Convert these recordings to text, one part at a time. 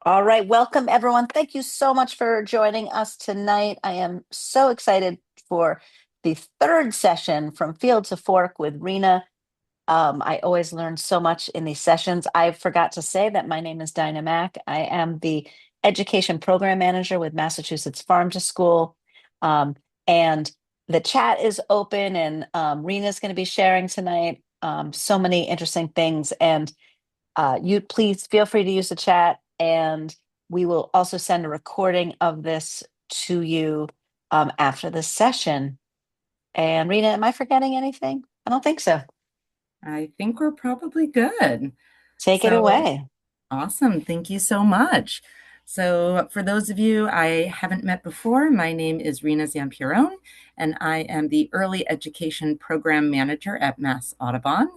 All right, welcome everyone. Thank you so much for joining us tonight. I am so excited for the third session from Field to Fork with Rena. I always learn so much in these sessions. I forgot to say that my name is Dinah Mack. I am the Education Program Manager with Massachusetts Farm to School. And the chat is open, and Rena's going to be sharing tonight so many interesting things. And you please feel free to use the chat, and we will also send a recording of this to you after this session. And Rena, am I forgetting anything? I don't think so. I think we're probably good. Take it So away. awesome. Thank you so much. So, for those of you I haven't met before, my name is Rena Zampiron, and I am the Early Education Program Manager at Mass Audubon.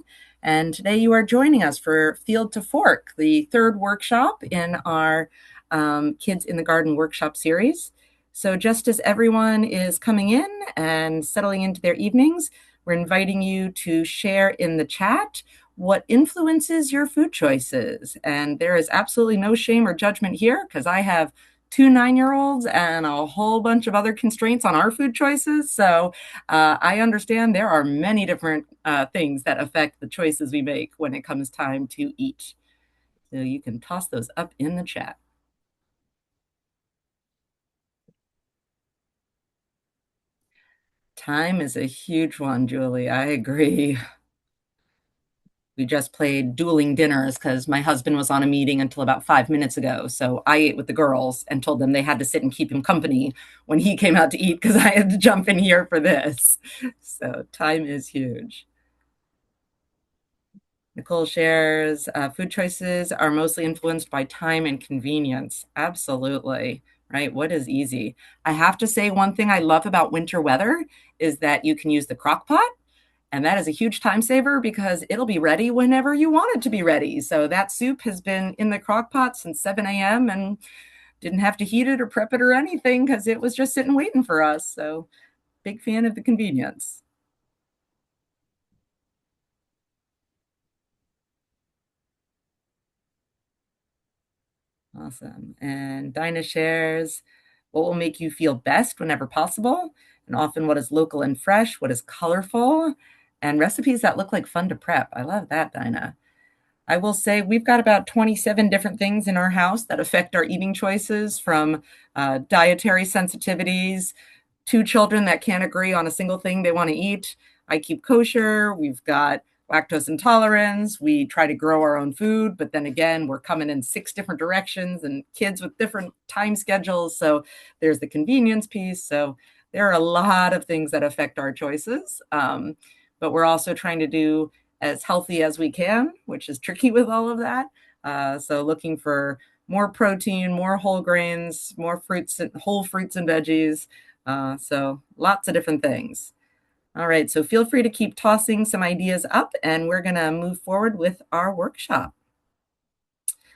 And today you are joining us for Field to Fork, the third workshop in our Kids in the Garden workshop series. So, just as everyone is coming in and settling into their evenings, we're inviting you to share in the chat what influences your food choices. And there is absolutely no shame or judgment here because I have two 9 year olds and a whole bunch of other constraints on our food choices. So I understand there are many different things that affect the choices we make when it comes time to eat. So you can toss those up in the chat. Time is a huge one, Julie. I agree. We just played dueling dinners because my husband was on a meeting until about 5 minutes ago. So I ate with the girls and told them they had to sit and keep him company when he came out to eat because I had to jump in here for this. So time is huge. Nicole shares food choices are mostly influenced by time and convenience. Absolutely. Right. What is easy? I have to say, one thing I love about winter weather is that you can use the crock pot. And that is a huge time saver because it'll be ready whenever you want it to be ready. So that soup has been in the crock pot since 7 a.m. and didn't have to heat it or prep it or anything because it was just sitting waiting for us. So big fan of the convenience. Awesome. And Dinah shares what will make you feel best whenever possible, and often what is local and fresh, what is colorful, and recipes that look like fun to prep. I love that, Dinah. I will say we've got about 27 different things in our house that affect our eating choices, from dietary sensitivities, two children that can't agree on a single thing they want to eat. I keep kosher. We've got lactose intolerance. We try to grow our own food, but then again, we're coming in six different directions and kids with different time schedules. So there's the convenience piece. So there are a lot of things that affect our choices. But we're also trying to do as healthy as we can, which is tricky with all of that. So looking for more protein, more whole grains, more fruits, whole fruits and veggies. So lots of different things. All right, so feel free to keep tossing some ideas up, and we're going to move forward with our workshop.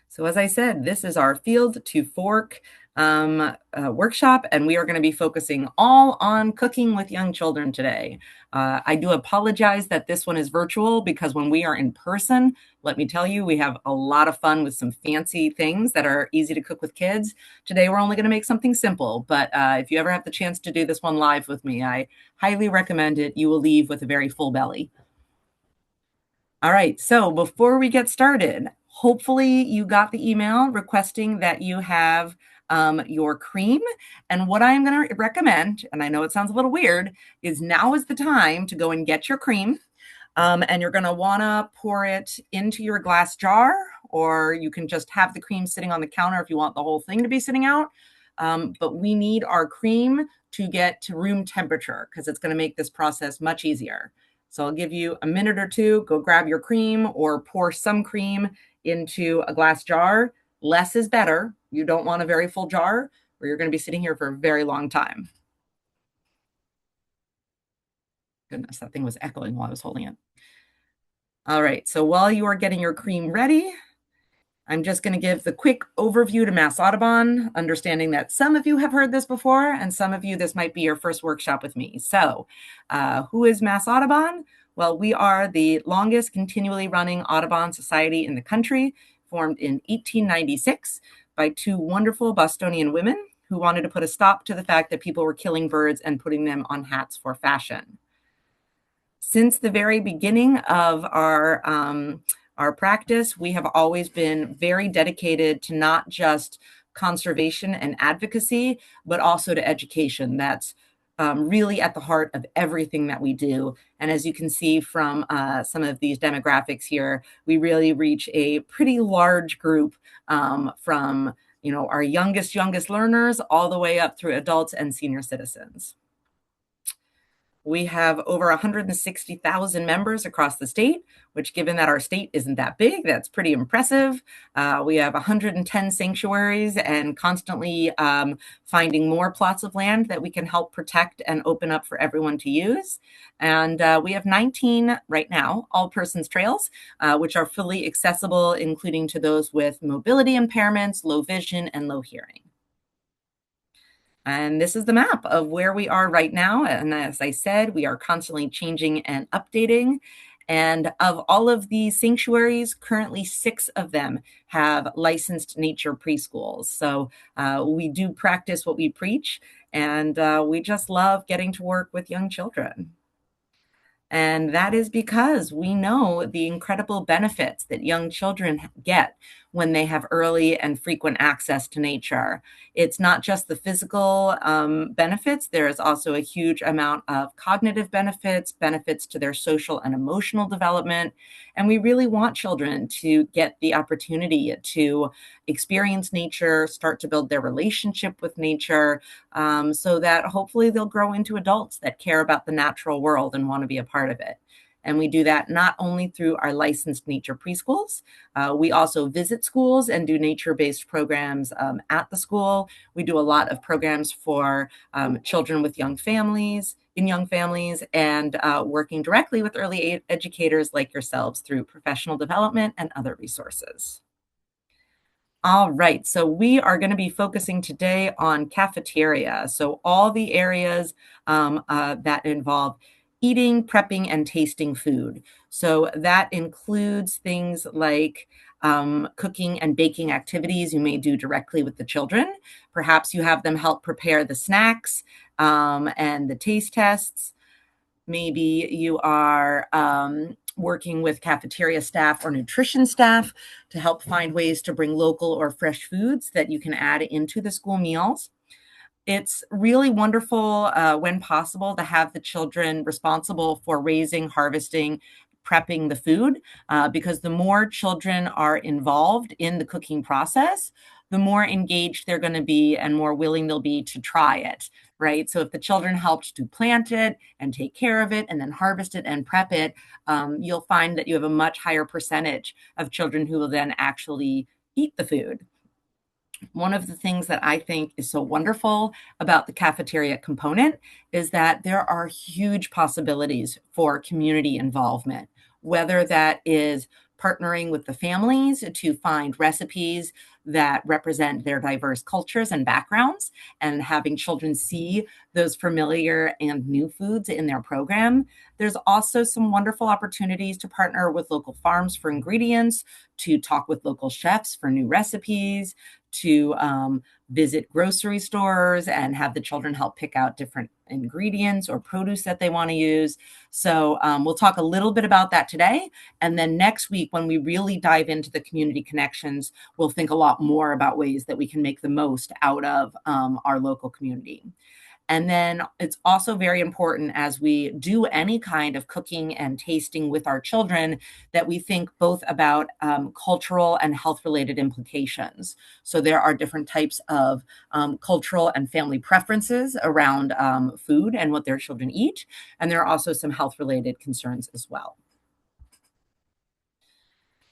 So as I said, this is our Field to Fork workshop, and we are going to be focusing all on cooking with young children today. I do apologize that this one is virtual because when we are in person, let me tell you, we have a lot of fun with some fancy things that are easy to cook with kids. Today, we're only going to make something simple, but if you ever have the chance to do this one live with me, I highly recommend it. You will leave with a very full belly. All right, so before we get started, hopefully you got the email requesting that you have your cream. And what I'm going to recommend, and I know it sounds a little weird, is now is the time to go and get your cream. And you're going to want to pour it into your glass jar, or you can just have the cream sitting on the counter if you want the whole thing to be sitting out. But we need our cream to get to room temperature because it's going to make this process much easier. So I'll give you a minute or two, go grab your cream or pour some cream into a glass jar. Less is better. You don't want a very full jar or you're going to be sitting here for a very long time. Goodness, that thing was echoing while I was holding it. All right, so while you are getting your cream ready, I'm just going to give the quick overview to Mass Audubon, understanding that some of you have heard this before and some of you, this might be your first workshop with me. So who is Mass Audubon? Well, we are the longest continually running Audubon society in the country, formed in 1896 by two wonderful Bostonian women who wanted to put a stop to the fact that people were killing birds and putting them on hats for fashion. Since the very beginning of our practice, we have always been very dedicated to not just conservation and advocacy, but also to education. That's really at the heart of everything that we do. And as you can see from some of these demographics here, we really reach a pretty large group from our youngest learners all the way up through adults and senior citizens. We have over 160,000 members across the state, which, given that our state isn't that big, that's pretty impressive. We have 110 sanctuaries and constantly finding more plots of land that we can help protect and open up for everyone to use. And we have 19 right now, all persons trails, which are fully accessible, including to those with mobility impairments, low vision, and low hearing. And this is the map of where we are right now. And as I said, we are constantly changing and updating. And of all of these sanctuaries, currently 6 of them have licensed nature preschools. So we do practice what we preach, and we just love getting to work with young children. And that is because we know the incredible benefits that young children get when they have early and frequent access to nature. It's not just the physical benefits, there is also a huge amount of cognitive benefits, benefits to their social and emotional development. And we really want children to get the opportunity to experience nature, start to build their relationship with nature, so that hopefully they'll grow into adults that care about the natural world and want to be a part of it. And we do that not only through our licensed nature preschools, we also visit schools and do nature-based programs at the school. We do a lot of programs for children with young families, and working directly with early educators like yourselves through professional development and other resources. All right, so we are going to be focusing today on cafeteria. So all the areas that involve eating, prepping, and tasting food. So that includes things like cooking and baking activities you may do directly with the children. Perhaps you have them help prepare the snacks and the taste tests. Maybe you are working with cafeteria staff or nutrition staff to help find ways to bring local or fresh foods that you can add into the school meals. It's really wonderful when possible to have the children responsible for raising, harvesting, prepping the food, because the more children are involved in the cooking process, the more engaged they're going to be and more willing they'll be to try it, right? So if the children helped to plant it and take care of it and then harvest it and prep it, you'll find that you have a much higher percentage of children who will then actually eat the food. One of the things that I think is so wonderful about the cafeteria component is that there are huge possibilities for community involvement, whether that is partnering with the families to find recipes that represent their diverse cultures and backgrounds, and having children see those familiar and new foods in their program. There's also some wonderful opportunities to partner with local farms for ingredients, to talk with local chefs for new recipes, to visit grocery stores and have the children help pick out different ingredients or produce that they want to use. So we'll talk a little bit about that today. And then next week, when we really dive into the community connections, we'll think a lot more about ways that we can make the most out of our local community. And then it's also very important as we do any kind of cooking and tasting with our children that we think both about cultural and health-related implications. So there are different types of cultural and family preferences around food and what their children eat. And there are also some health-related concerns as well.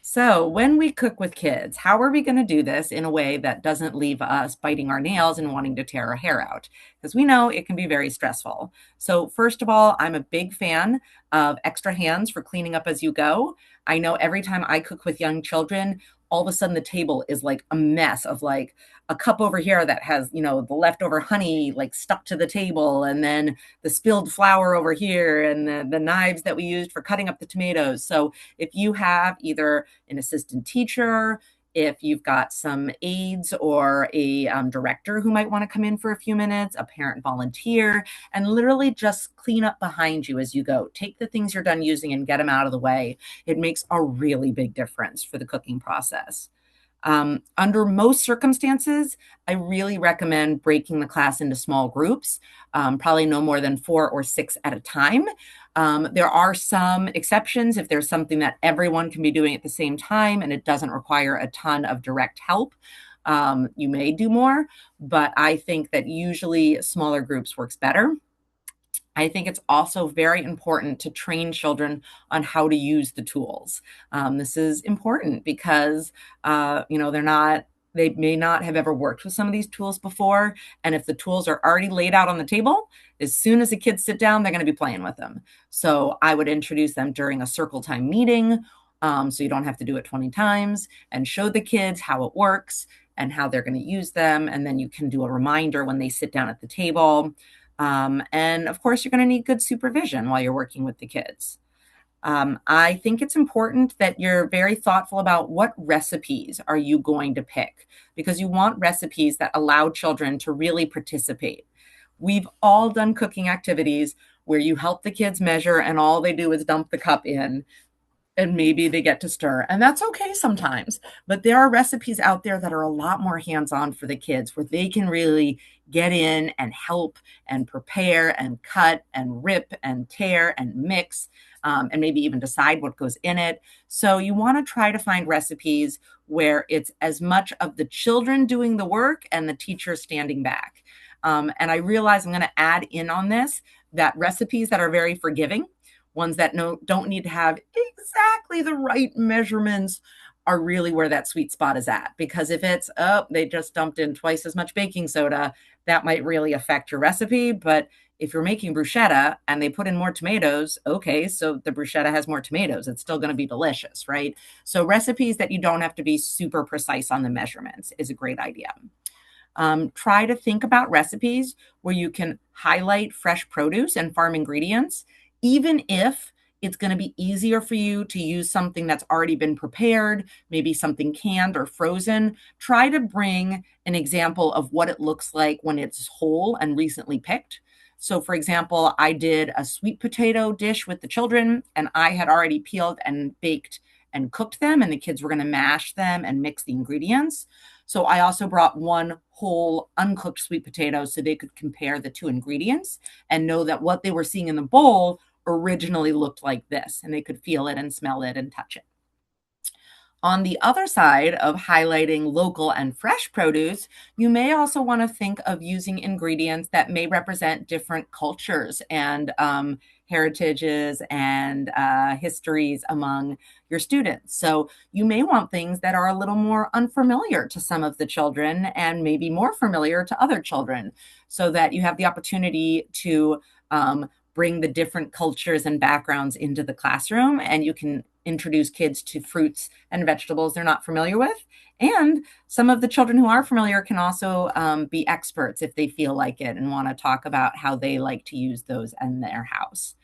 So when we cook with kids, how are we going to do this in a way that doesn't leave us biting our nails and wanting to tear our hair out? Because we know it can be very stressful. So first of all, I'm a big fan of extra hands for cleaning up as you go. I know every time I cook with young children, all of a sudden the table is like a mess of like a cup over here that has, the leftover honey like stuck to the table, and then the spilled flour over here, and the knives that we used for cutting up the tomatoes. So if you have either an assistant teacher, if you've got some aides or a director who might want to come in for a few minutes, a parent volunteer, and literally just clean up behind you as you go. Take the things you're done using and get them out of the way. It makes a really big difference for the cooking process. Under most circumstances, I really recommend breaking the class into small groups, probably no more than 4 or 6 at a time. There are some exceptions if there's something that everyone can be doing at the same time and it doesn't require a ton of direct help. You may do more, but I think that usually smaller groups works better. I think it's also very important to train children on how to use the tools. This is important because, they may not have ever worked with some of these tools before. And if the tools are already laid out on the table, as soon as the kids sit down, they're going to be playing with them. So I would introduce them during a circle time meeting. So you don't have to do it 20 times, and show the kids how it works and how they're going to use them. And then you can do a reminder when they sit down at the table. And of course, you're going to need good supervision while you're working with the kids. I think it's important that you're very thoughtful about what recipes are you going to pick, because you want recipes that allow children to really participate. We've all done cooking activities where you help the kids measure and all they do is dump the cup in and maybe they get to stir. And that's okay sometimes. But there are recipes out there that are a lot more hands on for the kids where they can really get in and help and prepare and cut and rip and tear and mix, and maybe even decide what goes in it. So you want to try to find recipes where it's as much of the children doing the work and the teacher standing back. And I realize I'm going to add in on this that recipes that are very forgiving, ones that don't need to have exactly the right measurements, are really where that sweet spot is at. Because if it's, oh, they just dumped in twice as much baking soda, that might really affect your recipe. But if you're making bruschetta and they put in more tomatoes, okay, so the bruschetta has more tomatoes. It's still going to be delicious, right? So recipes that you don't have to be super precise on the measurements is a great idea. Try to think about recipes where you can highlight fresh produce and farm ingredients, even if it's going to be easier for you to use something that's already been prepared, maybe something canned or frozen. Try to bring an example of what it looks like when it's whole and recently picked. So, for example, I did a sweet potato dish with the children, and I had already peeled and baked and cooked them, and the kids were going to mash them and mix the ingredients. So I also brought one whole uncooked sweet potato so they could compare the two ingredients and know that what they were seeing in the bowl originally looked like this, and they could feel it and smell it and touch it. On the other side of highlighting local and fresh produce, you may also want to think of using ingredients that may represent different cultures and heritages and histories among your students. So you may want things that are a little more unfamiliar to some of the children and maybe more familiar to other children, so that you have the opportunity to bring the different cultures and backgrounds into the classroom, and you can introduce kids to fruits and vegetables they're not familiar with. And some of the children who are familiar can also be experts if they feel like it and want to talk about how they like to use those in their house.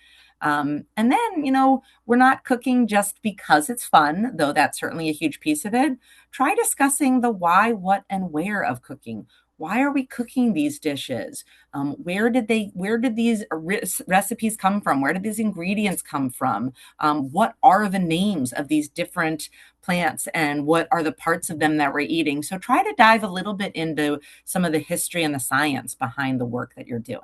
And then, we're not cooking just because it's fun, though that's certainly a huge piece of it. Try discussing the why, what, and where of cooking. Why are we cooking these dishes? Where did these recipes come from? Where did these ingredients come from? What are the names of these different plants and what are the parts of them that we're eating? So try to dive a little bit into some of the history and the science behind the work that you're doing.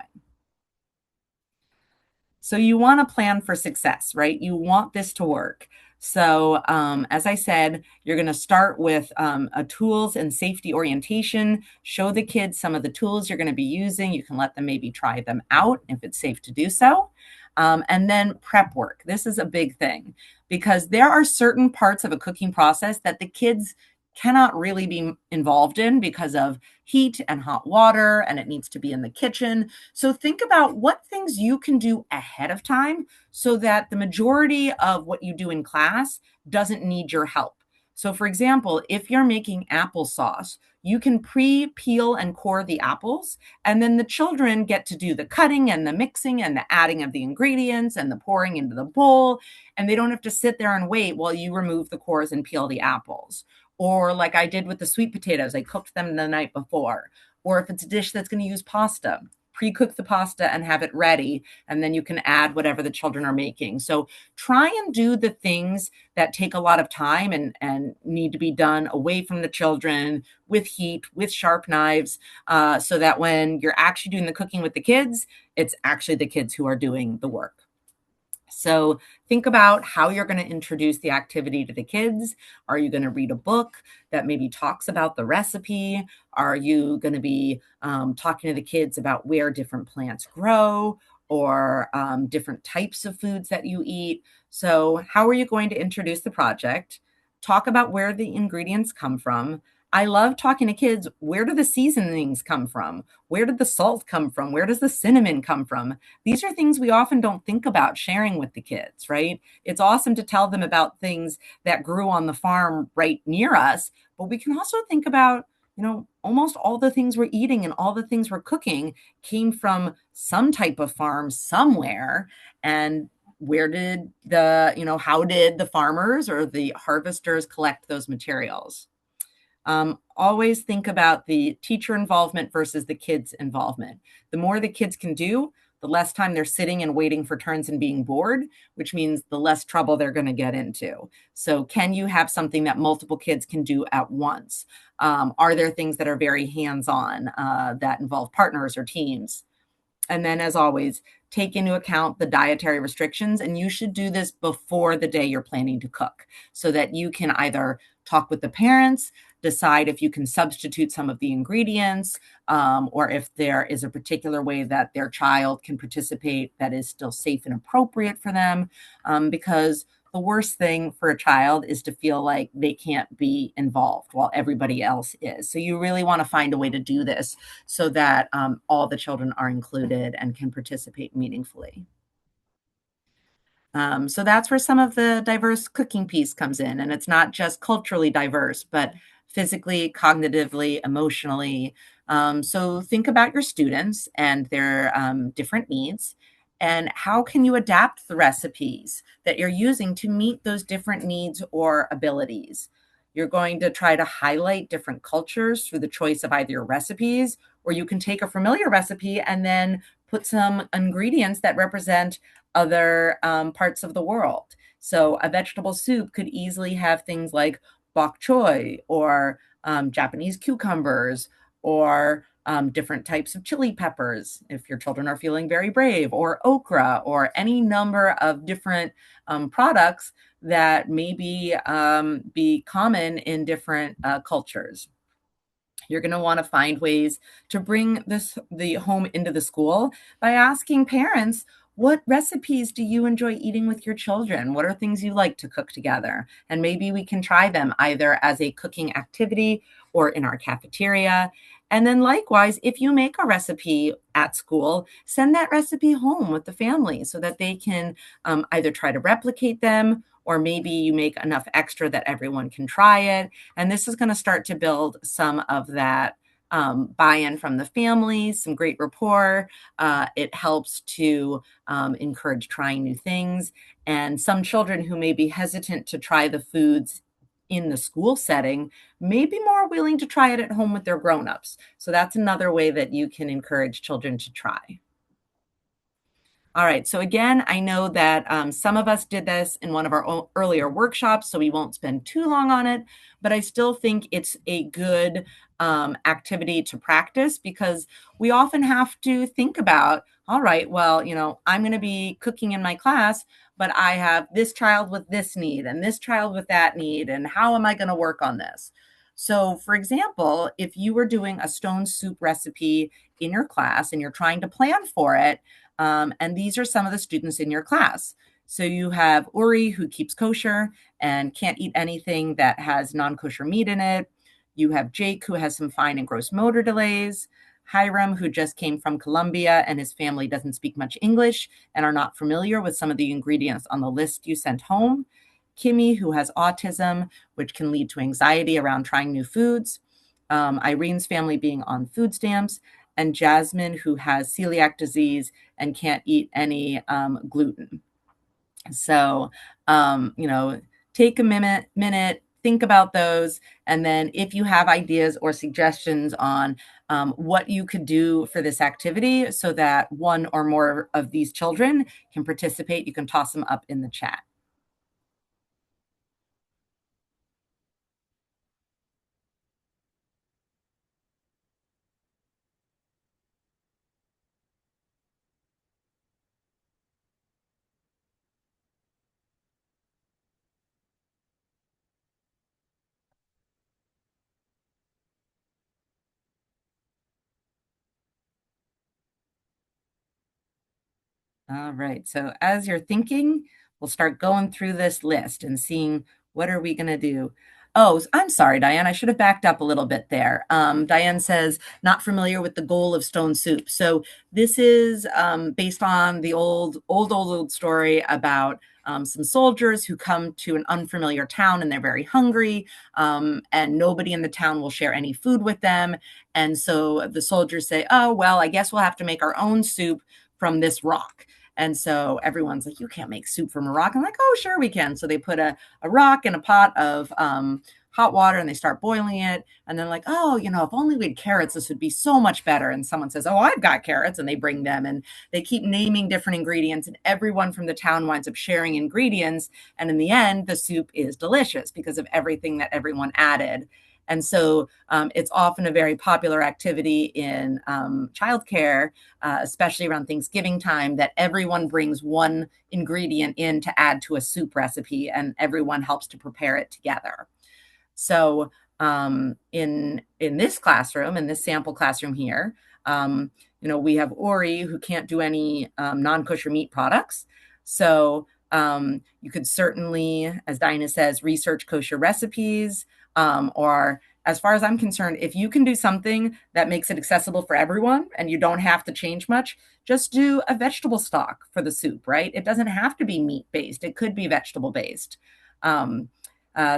So you want to plan for success, right? You want this to work. So as I said, you're going to start with a tools and safety orientation, show the kids some of the tools you're going to be using. You can let them maybe try them out if it's safe to do so. And then prep work. This is a big thing because there are certain parts of a cooking process that the kids cannot really be involved in because of heat and hot water, and it needs to be in the kitchen. So think about what things you can do ahead of time so that the majority of what you do in class doesn't need your help. So for example, if you're making applesauce, you can pre-peel and core the apples, and then the children get to do the cutting and the mixing and the adding of the ingredients and the pouring into the bowl, and they don't have to sit there and wait while you remove the cores and peel the apples. Or like I did with the sweet potatoes, I cooked them the night before. Or if it's a dish that's going to use pasta, pre-cook the pasta and have it ready, and then you can add whatever the children are making. So try and do the things that take a lot of time and need to be done away from the children with heat, with sharp knives, so that when you're actually doing the cooking with the kids, it's actually the kids who are doing the work. So think about how you're going to introduce the activity to the kids. Are you going to read a book that maybe talks about the recipe? Are you going to be talking to the kids about where different plants grow or different types of foods that you eat? So, how are you going to introduce the project? Talk about where the ingredients come from. I love talking to kids. Where do the seasonings come from? Where did the salt come from? Where does the cinnamon come from? These are things we often don't think about sharing with the kids, right? It's awesome to tell them about things that grew on the farm right near us, but we can also think about, almost all the things we're eating and all the things we're cooking came from some type of farm somewhere. And where did how did the farmers or the harvesters collect those materials? Always think about the teacher involvement versus the kids' involvement. The more the kids can do, the less time they're sitting and waiting for turns and being bored, which means the less trouble they're going to get into. So, can you have something that multiple kids can do at once? Are there things that are very hands on that involve partners or teams? And then, as always, take into account the dietary restrictions. And you should do this before the day you're planning to cook so that you can either talk with the parents, decide if you can substitute some of the ingredients, or if there is a particular way that their child can participate that is still safe and appropriate for them. Because the worst thing for a child is to feel like they can't be involved while everybody else is. So you really want to find a way to do this so that all the children are included and can participate meaningfully. So that's where some of the diverse cooking piece comes in. And it's not just culturally diverse, but physically, cognitively, emotionally. So think about your students and their different needs. And how can you adapt the recipes that you're using to meet those different needs or abilities? You're going to try to highlight different cultures through the choice of either your recipes, or you can take a familiar recipe and then put some ingredients that represent other parts of the world. So a vegetable soup could easily have things like bok choy or Japanese cucumbers or different types of chili peppers if your children are feeling very brave, or okra, or any number of different products that maybe be common in different cultures. You're going to want to find ways to bring the home into the school by asking parents, what recipes do you enjoy eating with your children? What are things you like to cook together? And maybe we can try them either as a cooking activity or in our cafeteria. And then likewise, if you make a recipe at school, send that recipe home with the family so that they can either try to replicate them, or maybe you make enough extra that everyone can try it. And this is going to start to build some of that buy-in from the family, some great rapport. It helps to encourage trying new things. And some children who may be hesitant to try the foods in the school setting may be more willing to try it at home with their grown-ups. So that's another way that you can encourage children to try. All right. So again, I know that some of us did this in one of our earlier workshops, so we won't spend too long on it, but I still think it's a good activity to practice because we often have to think about, all right, well, I'm going to be cooking in my class, but I have this child with this need and this child with that need, and how am I going to work on this? So, for example, if you were doing a stone soup recipe in your class and you're trying to plan for it, and these are some of the students in your class. So you have Uri, who keeps kosher and can't eat anything that has non-kosher meat in it. You have Jake, who has some fine and gross motor delays. Hiram, who just came from Colombia and his family doesn't speak much English and are not familiar with some of the ingredients on the list you sent home. Kimmy, who has autism, which can lead to anxiety around trying new foods. Irene's family being on food stamps, and Jasmine, who has celiac disease and can't eat any gluten. So, take a minute, think about those. And then if you have ideas or suggestions on what you could do for this activity so that one or more of these children can participate, you can toss them up in the chat. All right. So as you're thinking, we'll start going through this list and seeing what are we going to do. Oh, I'm sorry, Diane. I should have backed up a little bit there. Diane says, not familiar with the goal of stone soup. So this is based on the old story about some soldiers who come to an unfamiliar town and they're very hungry, and nobody in the town will share any food with them. And so the soldiers say, oh, well, I guess we'll have to make our own soup from this rock. And so everyone's like, you can't make soup from a rock. I'm like, oh, sure we can. So they put a rock in a pot of hot water and they start boiling it. And then like, oh, if only we had carrots, this would be so much better. And someone says, oh, I've got carrots. And they bring them and they keep naming different ingredients. And everyone from the town winds up sharing ingredients. And in the end, the soup is delicious because of everything that everyone added. And so it's often a very popular activity in childcare, especially around Thanksgiving time, that everyone brings one ingredient in to add to a soup recipe and everyone helps to prepare it together. So in this classroom, in this sample classroom here, we have Ori who can't do any non-kosher meat products. So you could certainly, as Dinah says, research kosher recipes, or as far as I'm concerned, if you can do something that makes it accessible for everyone and you don't have to change much, just do a vegetable stock for the soup, right? It doesn't have to be meat-based. It could be vegetable-based.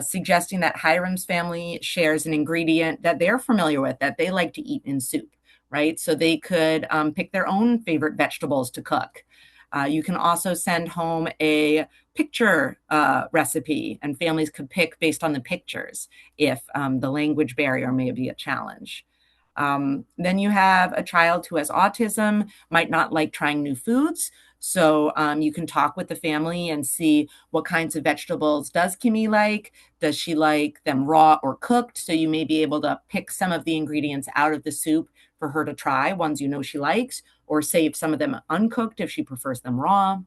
Suggesting that Hiram's family shares an ingredient that they're familiar with, that they like to eat in soup, right? So they could pick their own favorite vegetables to cook. You can also send home a picture recipe, and families could pick based on the pictures if the language barrier may be a challenge. Then you have a child who has autism, might not like trying new foods. So you can talk with the family and see what kinds of vegetables does Kimmy like? Does she like them raw or cooked? So you may be able to pick some of the ingredients out of the soup for her to try, ones she likes, or save some of them uncooked if she prefers them raw.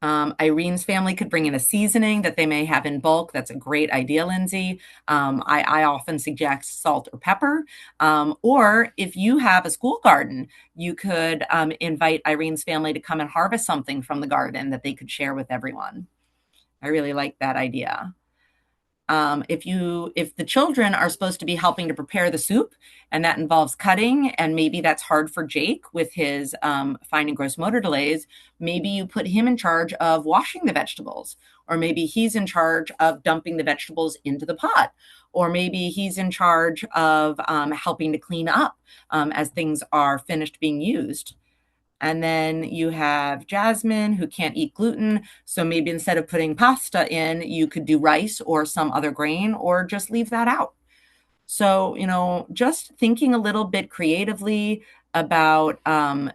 Irene's family could bring in a seasoning that they may have in bulk. That's a great idea, Lindsay. I often suggest salt or pepper. Or if you have a school garden, you could invite Irene's family to come and harvest something from the garden that they could share with everyone. I really like that idea. If the children are supposed to be helping to prepare the soup, and that involves cutting, and maybe that's hard for Jake with his fine and gross motor delays, maybe you put him in charge of washing the vegetables, or maybe he's in charge of dumping the vegetables into the pot, or maybe he's in charge of helping to clean up as things are finished being used. And then you have Jasmine who can't eat gluten. So maybe instead of putting pasta in, you could do rice or some other grain or just leave that out. So, just thinking a little bit creatively about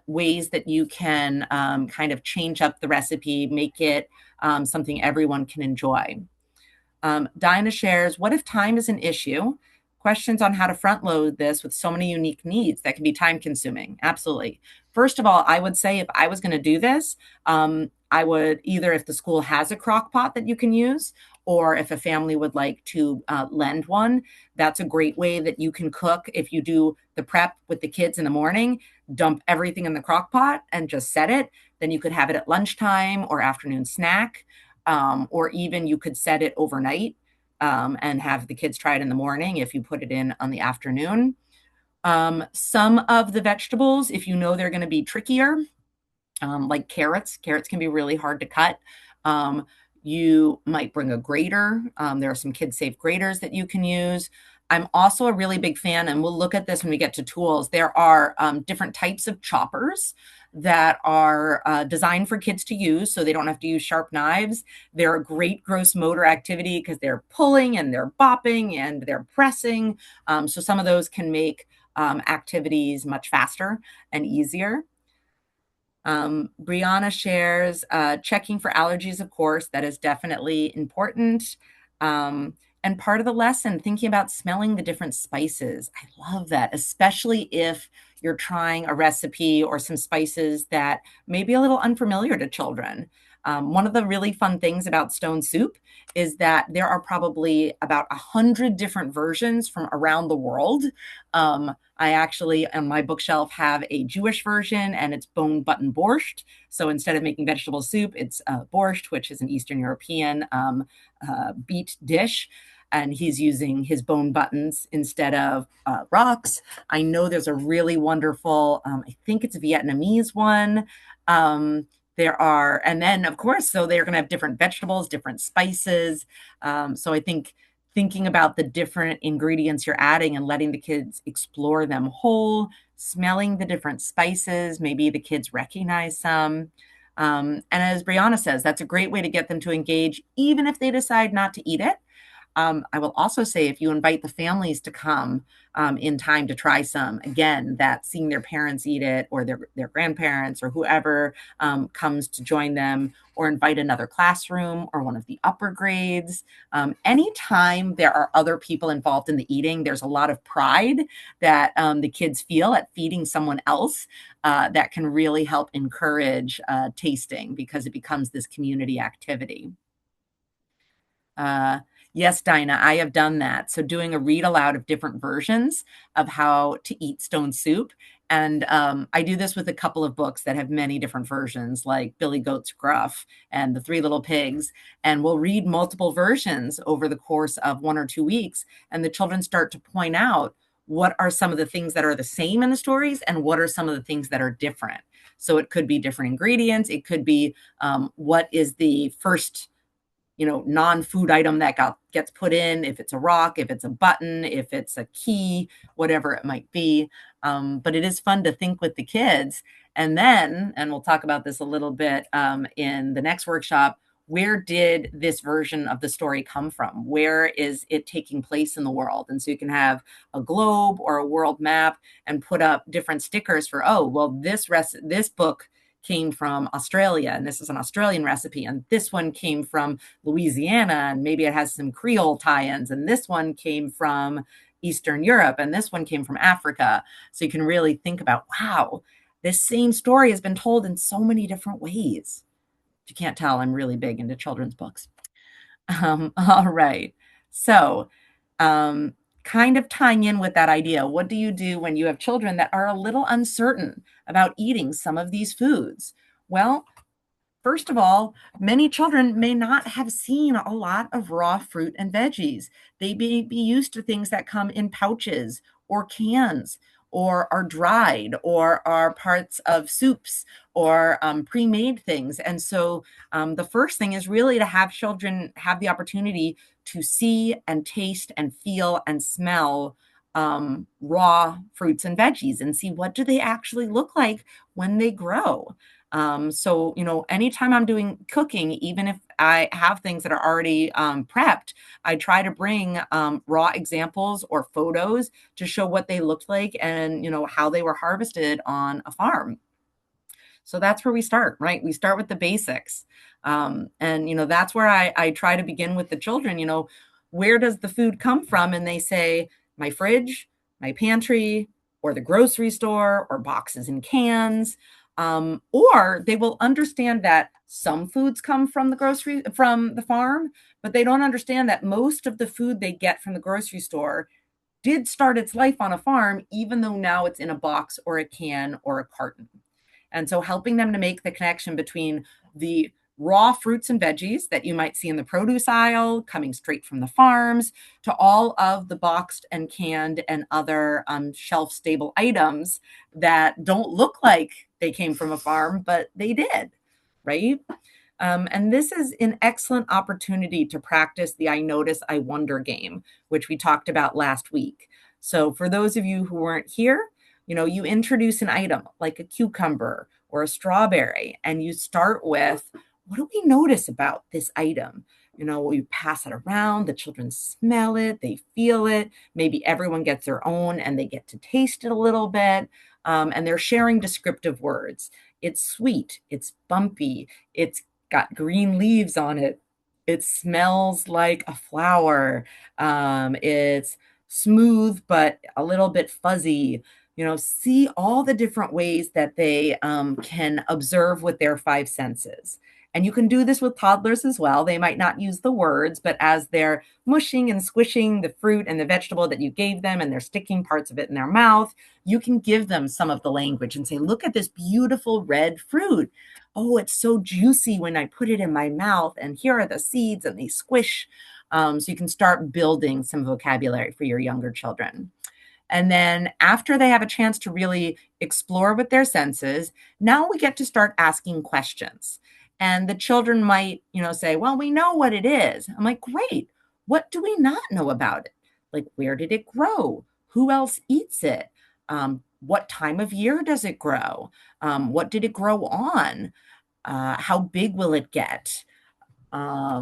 ways that you can kind of change up the recipe, make it something everyone can enjoy. Dinah shares, what if time is an issue? Questions on how to front load this with so many unique needs that can be time consuming. Absolutely. First of all, I would say if I was going to do this, I would either, if the school has a crock pot that you can use, or if a family would like to lend one, that's a great way that you can cook. If you do the prep with the kids in the morning, dump everything in the crock pot and just set it. Then you could have it at lunchtime or afternoon snack. Or even you could set it overnight and have the kids try it in the morning if you put it in on the afternoon. Some of the vegetables, if you know they're going to be trickier, like carrots can be really hard to cut. You might bring a grater. There are some kid-safe graters that you can use. I'm also a really big fan, and we'll look at this when we get to tools. There are different types of choppers that are designed for kids to use, so they don't have to use sharp knives. They're a great gross motor activity because they're pulling and they're bopping and they're pressing. So some of those can make activities much faster and easier. Brianna shares checking for allergies, of course, that is definitely important. Um, and part of the lesson, thinking about smelling the different spices. I love that, especially if you're trying a recipe or some spices that may be a little unfamiliar to children. One of the really fun things about stone soup is that there are probably about 100 different versions from around the world. I actually, on my bookshelf, have a Jewish version, and it's bone button borscht. So instead of making vegetable soup, it's borscht, which is an Eastern European beet dish. And he's using his bone buttons instead of rocks. I know there's a really wonderful, I think it's a Vietnamese one. There are, and then of course, so they're going to have different vegetables, different spices. So I think thinking about the different ingredients you're adding and letting the kids explore them whole, smelling the different spices, maybe the kids recognize some. And as Brianna says, that's a great way to get them to engage, even if they decide not to eat it. I will also say if you invite the families to come in time to try some, again, that seeing their parents eat it or their grandparents or whoever comes to join them or invite another classroom or one of the upper grades. Anytime there are other people involved in the eating, there's a lot of pride that the kids feel at feeding someone else that can really help encourage tasting because it becomes this community activity. Uh, yes, Dinah, I have done that. So doing a read aloud of different versions of how to eat stone soup. And I do this with a couple of books that have many different versions, like Billy Goat's Gruff and The Three Little Pigs. And we'll read multiple versions over the course of 1 or 2 weeks. And the children start to point out what are some of the things that are the same in the stories and what are some of the things that are different. So it could be different ingredients. It could be what is the first non-food item that gets put in, if it's a rock, if it's a button, if it's a key, whatever it might be. But it is fun to think with the kids. And then, and we'll talk about this a little bit in the next workshop, where did this version of the story come from? Where is it taking place in the world? And so you can have a globe or a world map and put up different stickers for, oh, well, this book came from Australia, and this is an Australian recipe, and this one came from Louisiana, and maybe it has some Creole tie-ins, and this one came from Eastern Europe, and this one came from Africa. So you can really think about, wow, this same story has been told in so many different ways. If you can't tell, I'm really big into children's books. All right. So, kind of tying in with that idea, what do you do when you have children that are a little uncertain about eating some of these foods? Well, first of all, many children may not have seen a lot of raw fruit and veggies. They may be used to things that come in pouches or cans or are dried or are parts of soups or pre-made things. And so the first thing is really to have children have the opportunity to see and taste and feel and smell raw fruits and veggies and see what do they actually look like when they grow. So, anytime I'm doing cooking, even if I have things that are already prepped, I try to bring raw examples or photos to show what they looked like and, how they were harvested on a farm. So that's where we start, right? We start with the basics. And that's where I try to begin with the children, where does the food come from? And they say, my fridge, my pantry, or the grocery store, or boxes and cans. Or they will understand that some foods come from the farm, but they don't understand that most of the food they get from the grocery store did start its life on a farm, even though now it's in a box or a can or a carton. And so helping them to make the connection between the raw fruits and veggies that you might see in the produce aisle coming straight from the farms to all of the boxed and canned and other shelf stable items that don't look like they came from a farm, but they did, right? And this is an excellent opportunity to practice the I notice, I wonder game, which we talked about last week. So for those of you who weren't here, you introduce an item like a cucumber or a strawberry, and you start with, what do we notice about this item? You pass it around, the children smell it, they feel it. Maybe everyone gets their own and they get to taste it a little bit. And they're sharing descriptive words. It's sweet, it's bumpy, it's got green leaves on it, it smells like a flower, it's smooth but a little bit fuzzy. See all the different ways that they can observe with their five senses. And you can do this with toddlers as well. They might not use the words, but as they're mushing and squishing the fruit and the vegetable that you gave them, and they're sticking parts of it in their mouth, you can give them some of the language and say, look at this beautiful red fruit. Oh, it's so juicy when I put it in my mouth, and here are the seeds, and they squish. So you can start building some vocabulary for your younger children. And then after they have a chance to really explore with their senses, now we get to start asking questions. And the children might, say, well, we know what it is. I'm like, great. What do we not know about it? Like, where did it grow? Who else eats it? What time of year does it grow? What did it grow on? How big will it get? How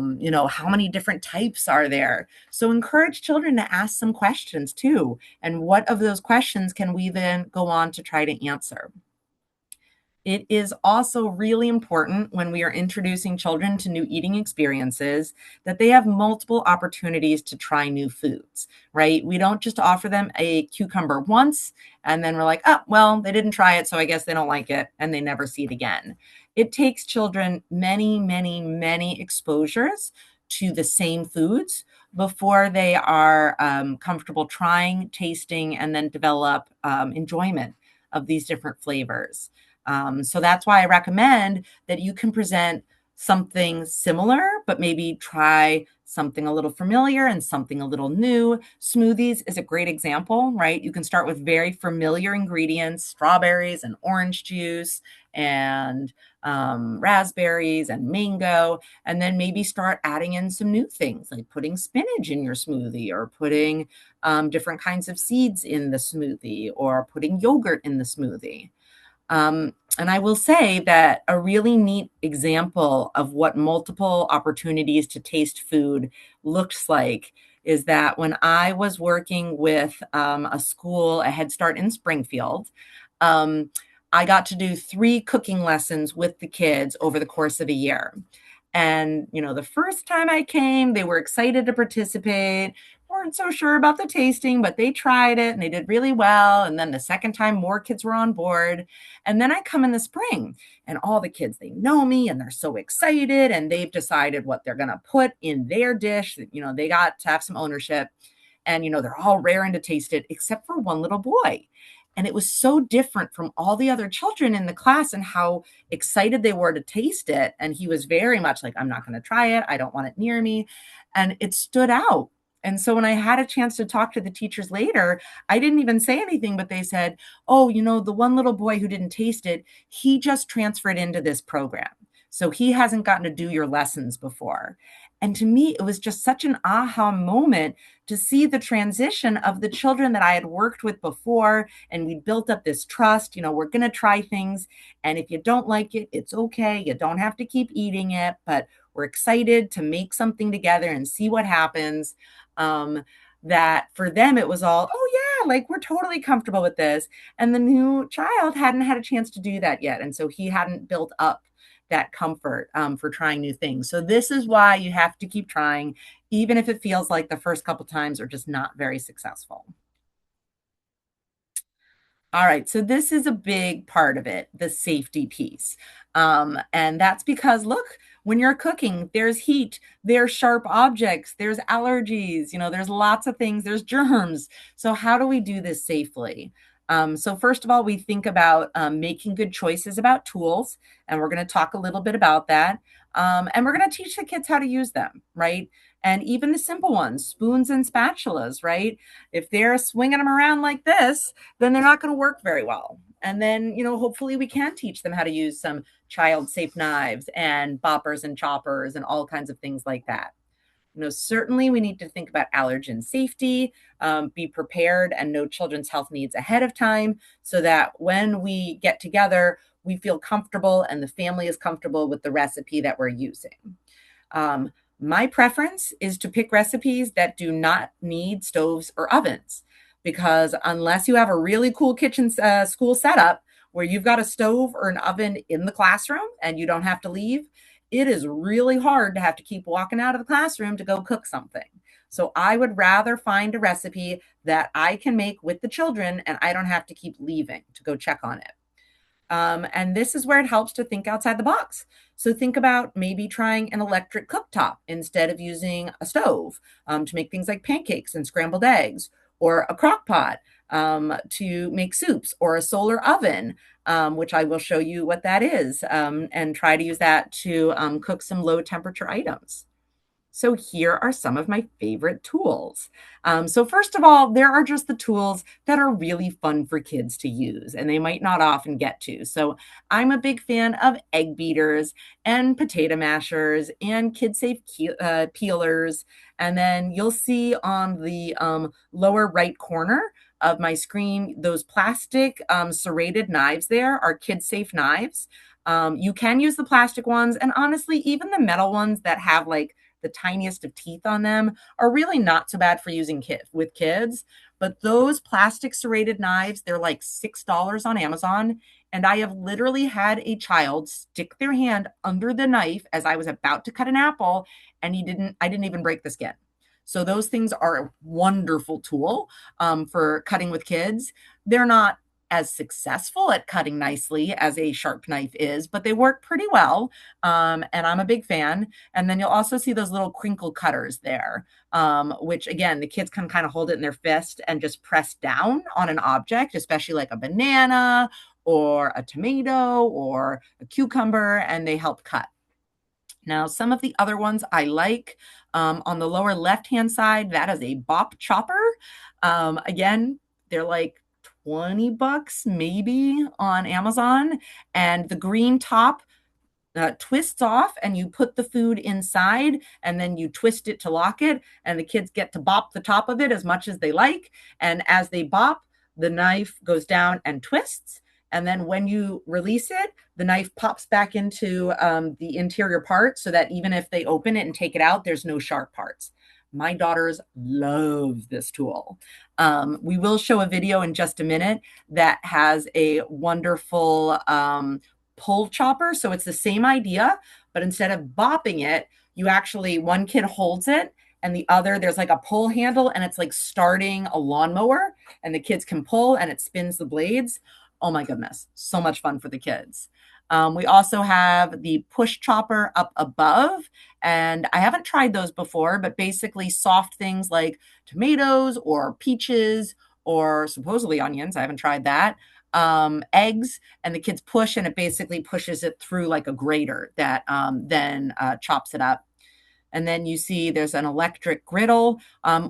many different types are there? So encourage children to ask some questions too. And what of those questions can we then go on to try to answer? It is also really important when we are introducing children to new eating experiences that they have multiple opportunities to try new foods, right? We don't just offer them a cucumber once and then we're like, oh, well, they didn't try it, so I guess they don't like it, and they never see it again. It takes children many, many, many exposures to the same foods before they are comfortable trying, tasting, and then develop enjoyment of these different flavors. So that's why I recommend that you can present something similar, but maybe try something a little familiar and something a little new. Smoothies is a great example, right? You can start with very familiar ingredients, strawberries and orange juice and raspberries and mango, and then maybe start adding in some new things like putting spinach in your smoothie, or putting different kinds of seeds in the smoothie, or putting yogurt in the smoothie. And I will say that a really neat example of what multiple opportunities to taste food looks like is that when I was working with a school, a Head Start in Springfield, I got to do 3 cooking lessons with the kids over the course of a year. And, the first time I came, they were excited to participate, weren't so sure about the tasting, but they tried it and they did really well. And then the second time, more kids were on board. And then I come in the spring, and all the kids, they know me and they're so excited, and they've decided what they're going to put in their dish. They got to have some ownership, and, they're all raring to taste it, except for one little boy. And it was so different from all the other children in the class and how excited they were to taste it. And he was very much like, I'm not going to try it. I don't want it near me. And it stood out. And so when I had a chance to talk to the teachers later, I didn't even say anything, but they said, oh, the one little boy who didn't taste it, he just transferred into this program. So he hasn't gotten to do your lessons before. And to me, it was just such an aha moment to see the transition of the children that I had worked with before. And we built up this trust, we're going to try things. And if you don't like it, it's okay. You don't have to keep eating it, but we're excited to make something together and see what happens. That for them, it was all, oh yeah, like we're totally comfortable with this. And the new child hadn't had a chance to do that yet. And so he hadn't built up that comfort for trying new things. So this is why you have to keep trying, even if it feels like the first couple times are just not very successful. All right, so this is a big part of it, the safety piece. And that's because, look, when you're cooking, there's heat, there's sharp objects, there's allergies, there's lots of things, there's germs. So, how do we do this safely? So, first of all, we think about making good choices about tools, and we're going to talk a little bit about that. And we're going to teach the kids how to use them, right? And even the simple ones, spoons and spatulas, right? If they're swinging them around like this, then they're not going to work very well. And then, hopefully we can teach them how to use some child safe knives and boppers and choppers and all kinds of things like that. Certainly we need to think about allergen safety, be prepared and know children's health needs ahead of time so that when we get together, we feel comfortable and the family is comfortable with the recipe that we're using. Um, my preference is to pick recipes that do not need stoves or ovens, because unless you have a really cool kitchen school setup where you've got a stove or an oven in the classroom and you don't have to leave, it is really hard to have to keep walking out of the classroom to go cook something. So I would rather find a recipe that I can make with the children and I don't have to keep leaving to go check on it. And this is where it helps to think outside the box. So think about maybe trying an electric cooktop instead of using a stove to make things like pancakes and scrambled eggs, or a crock pot to make soups, or a solar oven, which I will show you what that is, and try to use that to cook some low temperature items. So here are some of my favorite tools. So first of all, there are just the tools that are really fun for kids to use and they might not often get to. So I'm a big fan of egg beaters and potato mashers and kid-safe peelers. And then you'll see on the lower right corner of my screen, those plastic serrated knives there are kid-safe knives. You can use the plastic ones, and honestly, even the metal ones that have like the tiniest of teeth on them are really not so bad for using with kids. But those plastic serrated knives, they're like $6 on Amazon. And I have literally had a child stick their hand under the knife as I was about to cut an apple, and I didn't even break the skin. So those things are a wonderful tool for cutting with kids. They're not as successful at cutting nicely as a sharp knife is, but they work pretty well. And I'm a big fan. And then you'll also see those little crinkle cutters there, which again, the kids can kind of hold it in their fist and just press down on an object, especially like a banana or a tomato or a cucumber, and they help cut. Now, some of the other ones I like, on the lower left-hand side, that is a Bop Chopper. Again, they're like $20 maybe on Amazon. And the green top twists off and you put the food inside and then you twist it to lock it. And the kids get to bop the top of it as much as they like. And as they bop, the knife goes down and twists. And then when you release it, the knife pops back into the interior part so that even if they open it and take it out, there's no sharp parts. My daughters love this tool. We will show a video in just a minute that has a wonderful pull chopper. So it's the same idea, but instead of bopping it, you actually, one kid holds it and the other, there's like a pull handle and it's like starting a lawnmower and the kids can pull and it spins the blades. Oh my goodness, so much fun for the kids. We also have the push chopper up above, and I haven't tried those before, but basically soft things like tomatoes or peaches or supposedly onions. I haven't tried that. Eggs, and the kids push, and it basically pushes it through like a grater that then chops it up. And then you see there's an electric griddle.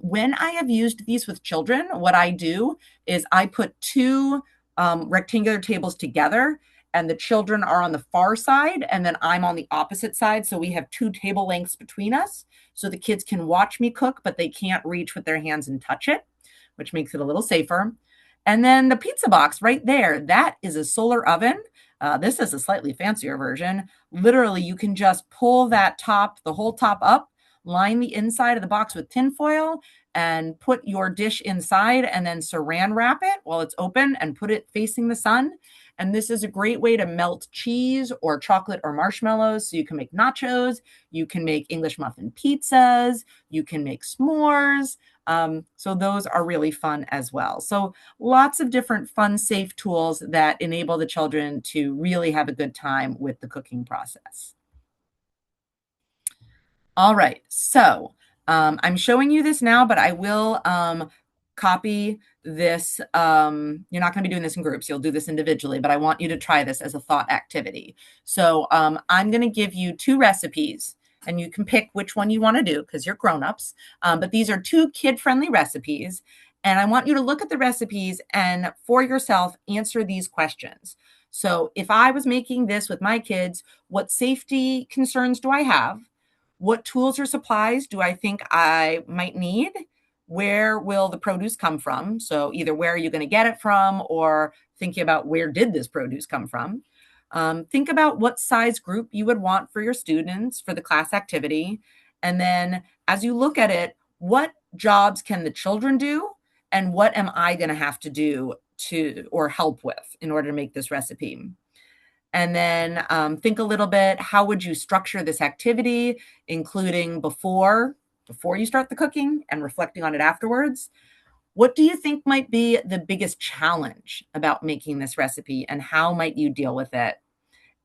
When I have used these with children, what I do is I put two rectangular tables together and the children are on the far side and then I'm on the opposite side. So we have two table lengths between us. So the kids can watch me cook, but they can't reach with their hands and touch it, which makes it a little safer. And then the pizza box right there, that is a solar oven. This is a slightly fancier version. Literally, you can just pull that top, the whole top up, line the inside of the box with tin foil, and put your dish inside and then saran wrap it while it's open and put it facing the sun. And this is a great way to melt cheese or chocolate or marshmallows. So you can make nachos, you can make English muffin pizzas, you can make s'mores. So those are really fun as well. So lots of different fun, safe tools that enable the children to really have a good time with the cooking process. All right, so I'm showing you this now, but I will copy this. You're not going to be doing this in groups. You'll do this individually, but I want you to try this as a thought activity. So I'm going to give you two recipes and you can pick which one you want to do because you're grown-ups. But these are two kid-friendly recipes. And I want you to look at the recipes and for yourself, answer these questions. So if I was making this with my kids, what safety concerns do I have? What tools or supplies do I think I might need? Where will the produce come from? So either where are you going to get it from or thinking about where did this produce come from? Think about what size group you would want for your students for the class activity. And then as you look at it, what jobs can the children do? And what am I going to have to do to or help with in order to make this recipe? And then think a little bit, how would you structure this activity, including before you start the cooking and reflecting on it afterwards? What do you think might be the biggest challenge about making this recipe and how might you deal with it?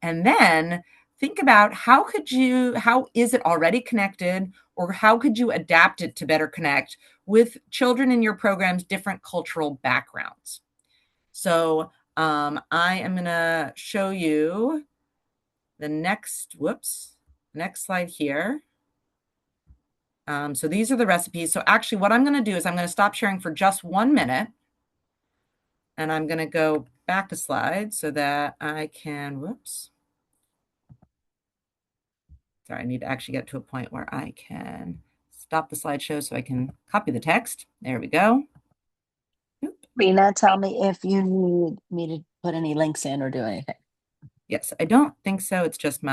And then think about how is it already connected or how could you adapt it to better connect with children in your program's different cultural backgrounds? So I am going to show you the next slide here. So these are the recipes. So actually what I'm going to do is I'm going to stop sharing for just 1 minute. And I'm going to go back a slide so that I can, Sorry, I need to actually get to a point where I can stop the slideshow so I can copy the text. There we go. Rena, tell me if you need me to put any links in or do anything. Yes, I don't think so. It's just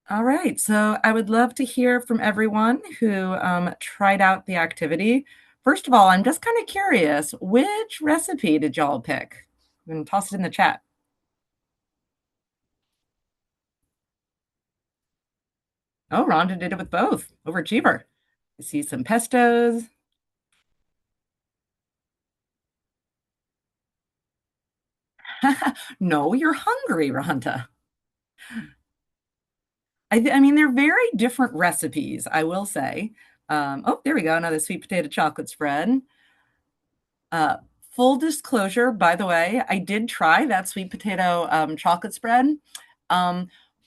all right. So I would love to hear from everyone who tried out the activity. First of all, I'm just kind of curious, which recipe did y'all pick? I'm going to toss it in the chat. Oh, Rhonda did it with both. Overachiever. I see some pestos. No, you're hungry, Rhonda. I mean, they're very different recipes, I will say. Oh, there we go. Another sweet potato chocolate spread. Full disclosure, by the way, I did try that sweet potato chocolate spread.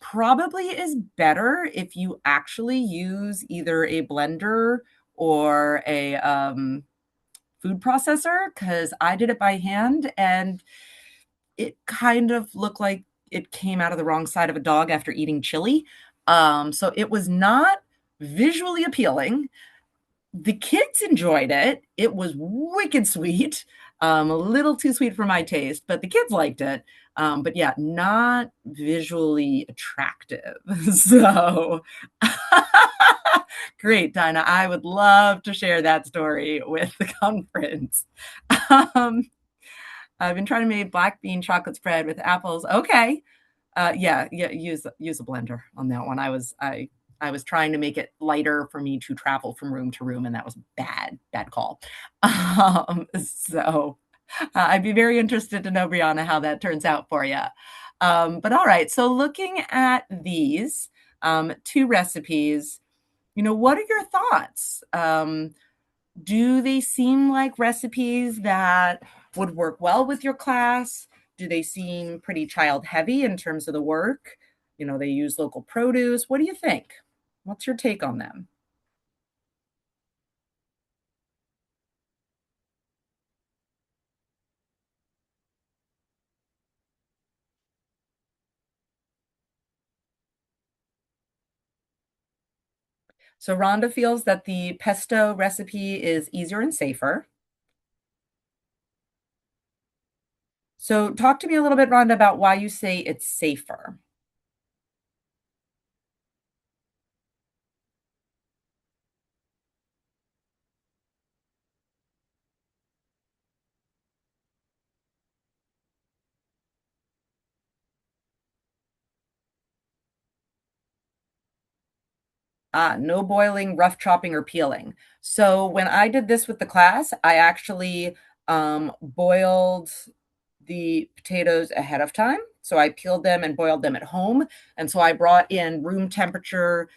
Probably is better if you actually use either a blender or a food processor, because I did it by hand and it kind of looked like it came out of the wrong side of a dog after eating chili. So it was not visually appealing. The kids enjoyed it. It was wicked sweet, a little too sweet for my taste, but the kids liked it. But yeah, not visually attractive. So great, Dinah. I would love to share that story with the conference. Um, I've been trying to make black bean chocolate spread with apples. Okay. Yeah, use a blender on that one. I was trying to make it lighter for me to travel from room to room, and that was bad call. So I'd be very interested to know, Brianna, how that turns out for you. But all right, so looking at these two recipes, what are your thoughts? Do they seem like recipes that would work well with your class? Do they seem pretty child heavy in terms of the work? They use local produce. What do you think? What's your take on them? So Rhonda feels that the pesto recipe is easier and safer. So talk to me a little bit, Rhonda, about why you say it's safer. No boiling, rough chopping, or peeling. So when I did this with the class, I actually boiled the potatoes ahead of time. So I peeled them and boiled them at home. And so I brought in room temperature,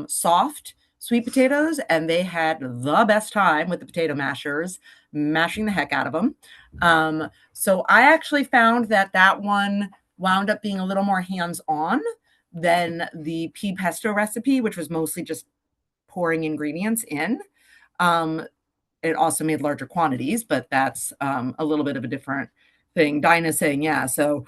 soft sweet potatoes, and they had the best time with the potato mashers, mashing the heck out of them. So I actually found that one wound up being a little more hands-on than the pea pesto recipe, which was mostly just pouring ingredients in. It also made larger quantities, but that's a little bit of a different thing. Dinah's saying, yeah, so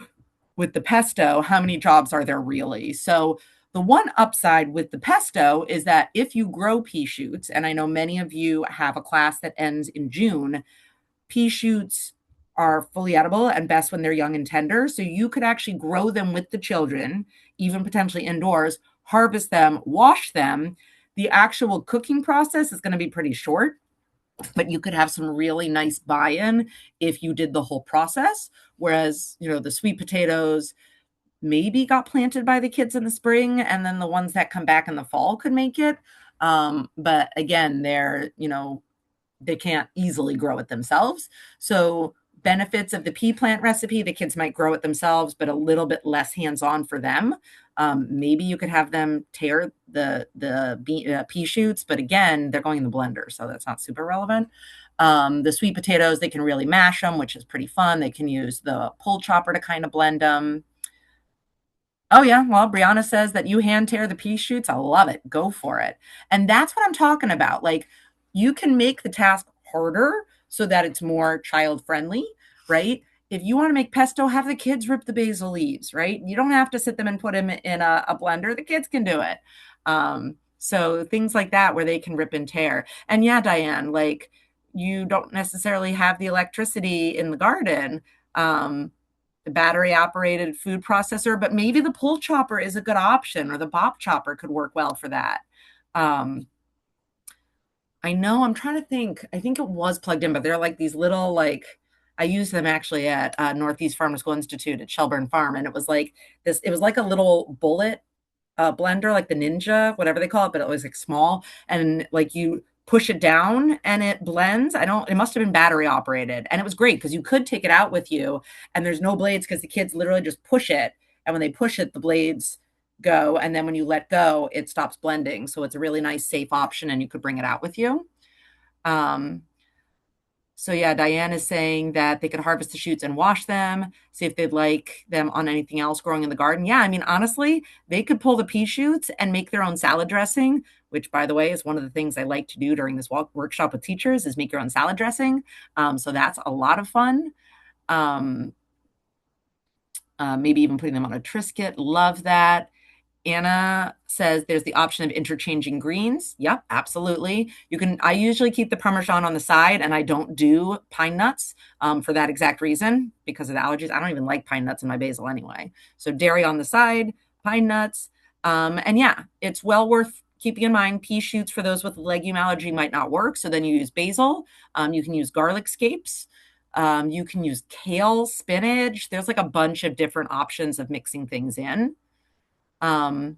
with the pesto, how many jobs are there really? So the one upside with the pesto is that if you grow pea shoots, and I know many of you have a class that ends in June, pea shoots are fully edible and best when they're young and tender. So you could actually grow them with the children, even potentially indoors, harvest them, wash them. The actual cooking process is going to be pretty short, but you could have some really nice buy-in if you did the whole process. Whereas, the sweet potatoes maybe got planted by the kids in the spring, and then the ones that come back in the fall could make it. But again, they can't easily grow it themselves. So benefits of the pea plant recipe, the kids might grow it themselves, but a little bit less hands-on for them. Maybe you could have them tear the pea shoots, but again, they're going in the blender, so that's not super relevant. The sweet potatoes, they can really mash them, which is pretty fun. They can use the pull chopper to kind of blend them. Oh yeah, well, Brianna says that you hand tear the pea shoots. I love it. Go for it. And that's what I'm talking about. Like, you can make the task harder so that it's more child friendly, right? If you want to make pesto, have the kids rip the basil leaves, right? You don't have to sit them and put them in a blender. The kids can do it. So things like that where they can rip and tear. And yeah, Diane, like, you don't necessarily have the electricity in the garden. The battery operated food processor, but maybe the pull chopper is a good option, or the bop chopper could work well for that. Um, I know, I'm trying to think. I think it was plugged in, but they're like these little, like, I used them actually at Northeast Farm School Institute at Shelburne Farm. And it was like it was like a little bullet blender, like the Ninja, whatever they call it, but it was like small. And like you push it down and it blends. It must have been battery operated. And it was great because you could take it out with you and there's no blades because the kids literally just push it. And when they push it, the blades go. And then when you let go, it stops blending. So it's a really nice, safe option and you could bring it out with you. Um, so yeah, Diane is saying that they could harvest the shoots and wash them, see if they'd like them on anything else growing in the garden. Yeah, I mean, honestly, they could pull the pea shoots and make their own salad dressing, which, by the way, is one of the things I like to do during this workshop with teachers is make your own salad dressing. So that's a lot of fun. Um, Maybe even putting them on a Triscuit. Love that. Anna says there's the option of interchanging greens. Yep, absolutely. I usually keep the Parmesan on the side and I don't do pine nuts for that exact reason because of the allergies. I don't even like pine nuts in my basil anyway. So dairy on the side, pine nuts. And yeah, it's well worth keeping in mind. Pea shoots for those with legume allergy might not work. So then you use basil. You can use garlic scapes. You can use kale, spinach. There's like a bunch of different options of mixing things in. Um,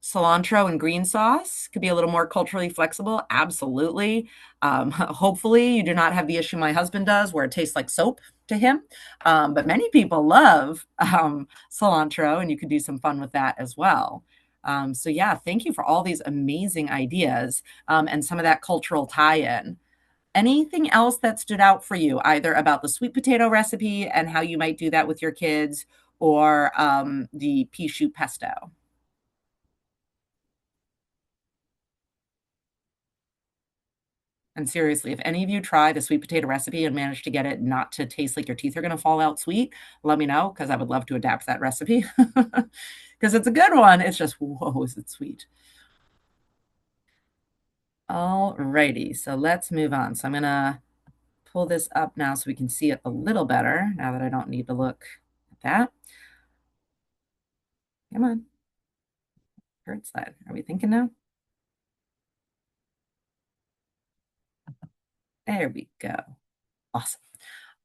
Cilantro and green sauce could be a little more culturally flexible. Absolutely. Hopefully, you do not have the issue my husband does where it tastes like soap to him. But many people love cilantro, and you could do some fun with that as well. So, yeah, thank you for all these amazing ideas and some of that cultural tie in. Anything else that stood out for you, either about the sweet potato recipe and how you might do that with your kids, or the pea shoot pesto? And seriously, if any of you try the sweet potato recipe and manage to get it not to taste like your teeth are going to fall out sweet, let me know because I would love to adapt that recipe because it's a good one. It's just, whoa, is it sweet? All righty, so let's move on. So I'm going to pull this up now so we can see it a little better now that I don't need to look at that. Come on. Third slide. Are we thinking now? There we go. Awesome.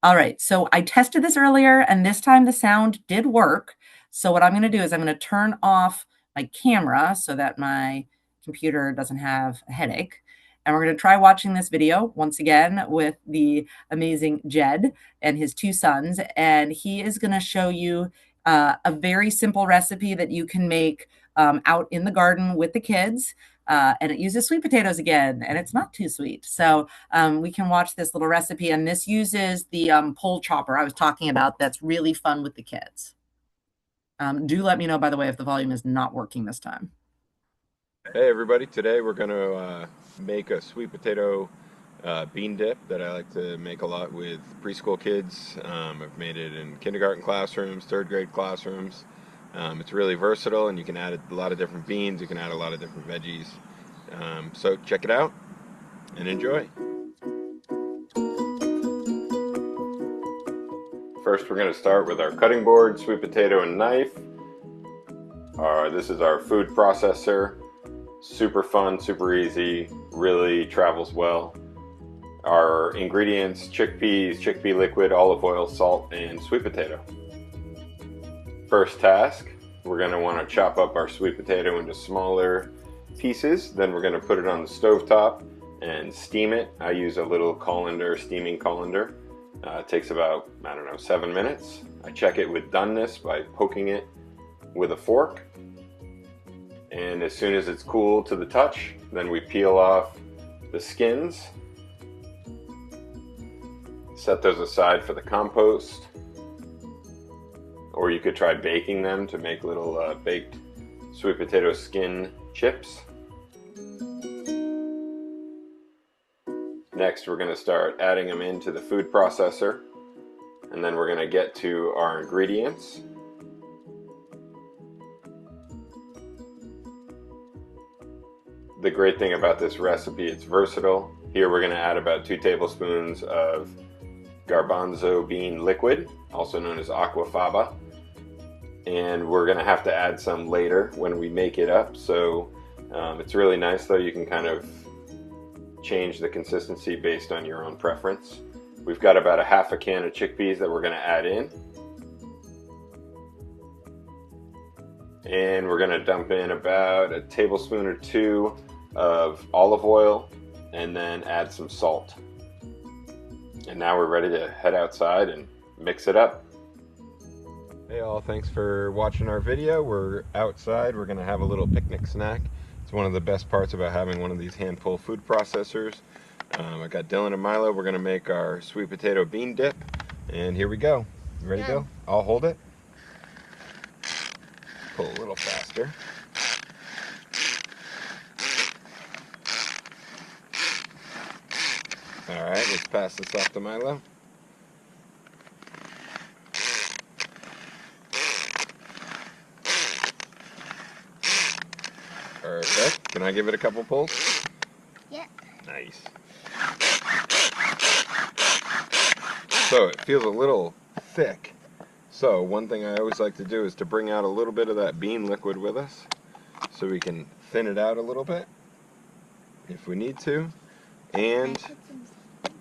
All right, so I tested this earlier and this time the sound did work. So what I'm going to do is I'm going to turn off my camera so that my computer doesn't have a headache. And we're going to try watching this video once again with the amazing Jed and his two sons. And he is going to show you a very simple recipe that you can make out in the garden with the kids. And it uses sweet potatoes again, and it's not too sweet. So we can watch this little recipe, and this uses the pole chopper I was talking about. That's really fun with the kids. Do let me know, by the way, if the volume is not working this time. Hey everybody, today we're going to make a sweet potato bean dip that I like to make a lot with preschool kids. I've made it in kindergarten classrooms, third grade classrooms. It's really versatile and you can add a lot of different beans, you can add a lot of different veggies. So check it out and enjoy. First, we're going to start with our cutting board, sweet potato, and knife. This is our food processor. Super fun, super easy, really travels well. Our ingredients: chickpeas, chickpea liquid, olive oil, salt, and sweet potato. First task, we're going to want to chop up our sweet potato into smaller pieces. Then we're going to put it on the stovetop and steam it. I use a little colander, steaming colander. It takes about, 7 minutes. I check it with doneness by poking it with a fork. And as soon as it's cool to the touch, then we peel off the skins. Set those aside for the compost. Or you could try baking them to make little baked sweet potato skin chips. Next, we're going to start adding them into the food processor, and then we're going to get to our ingredients. The great thing about this recipe, it's versatile. Here we're going to add about 2 tablespoons of garbanzo bean liquid, also known as aquafaba. And we're going to have to add some later when we make it up. So it's really nice, though. You can kind of change the consistency based on your own preference. We've got about a half a can of chickpeas that we're going to add in. And we're going to dump in about a tablespoon or 2 of olive oil and then add some salt. And now we're ready to head outside and mix it up. Hey all, thanks for watching our video. We're outside. We're going to have a little picnic snack. It's one of the best parts about having one of these hand-pull food processors. I got Dylan and Milo. We're going to make our sweet potato bean dip. And here we go. You ready to go? I'll hold it. Pull a little faster. Alright, let's pass this off to Milo. Perfect. Can I give it a couple pulls? Yeah. Nice. So it feels a little thick. So one thing I always like to do is to bring out a little bit of that bean liquid with us so we can thin it out a little bit if we need to. And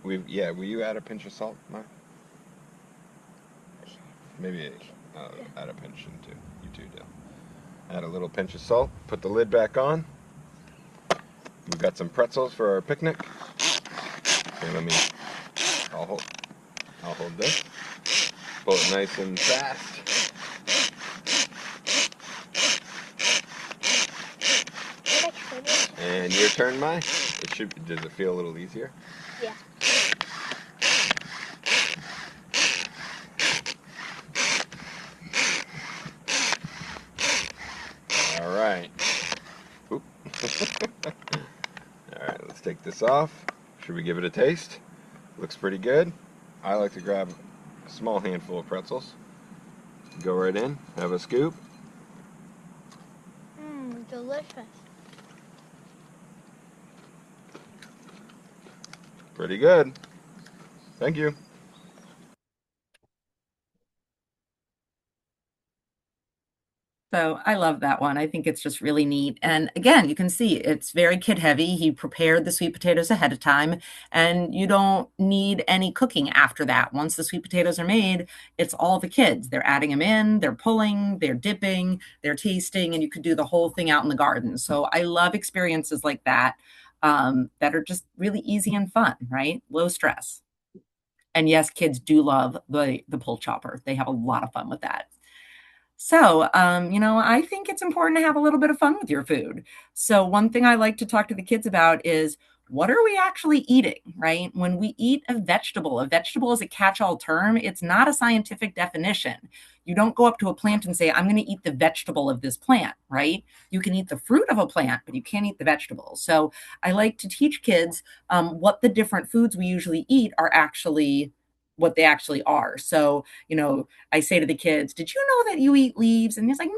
will you add a pinch of salt, Mark? Maybe add a pinch into you too, Dale. Add a little pinch of salt. Put the lid back on. We've got some pretzels for our picnic. Okay, I'll hold this. Pull it nice and fast. And your turn, Mai. Does it feel a little easier? Yeah. All right. Oop. All right, let's take this off. Should we give it a taste? Looks pretty good. I like to grab a small handful of pretzels. Go right in, have a scoop. Delicious. Pretty good. Thank you. So I love that one. I think it's just really neat. And again, you can see it's very kid heavy. He prepared the sweet potatoes ahead of time, and you don't need any cooking after that. Once the sweet potatoes are made, it's all the kids. They're adding them in, they're pulling, they're dipping, they're tasting, and you could do the whole thing out in the garden. So I love experiences like that that are just really easy and fun, right? Low stress. And yes, kids do love the pull chopper. They have a lot of fun with that. So, I think it's important to have a little bit of fun with your food. So, one thing I like to talk to the kids about is what are we actually eating, right? When we eat a vegetable is a catch-all term. It's not a scientific definition. You don't go up to a plant and say, I'm going to eat the vegetable of this plant, right? You can eat the fruit of a plant, but you can't eat the vegetable. So, I like to teach kids what the different foods we usually eat are actually what they actually are. So, I say to the kids, did you know that you eat leaves? And he's like, no,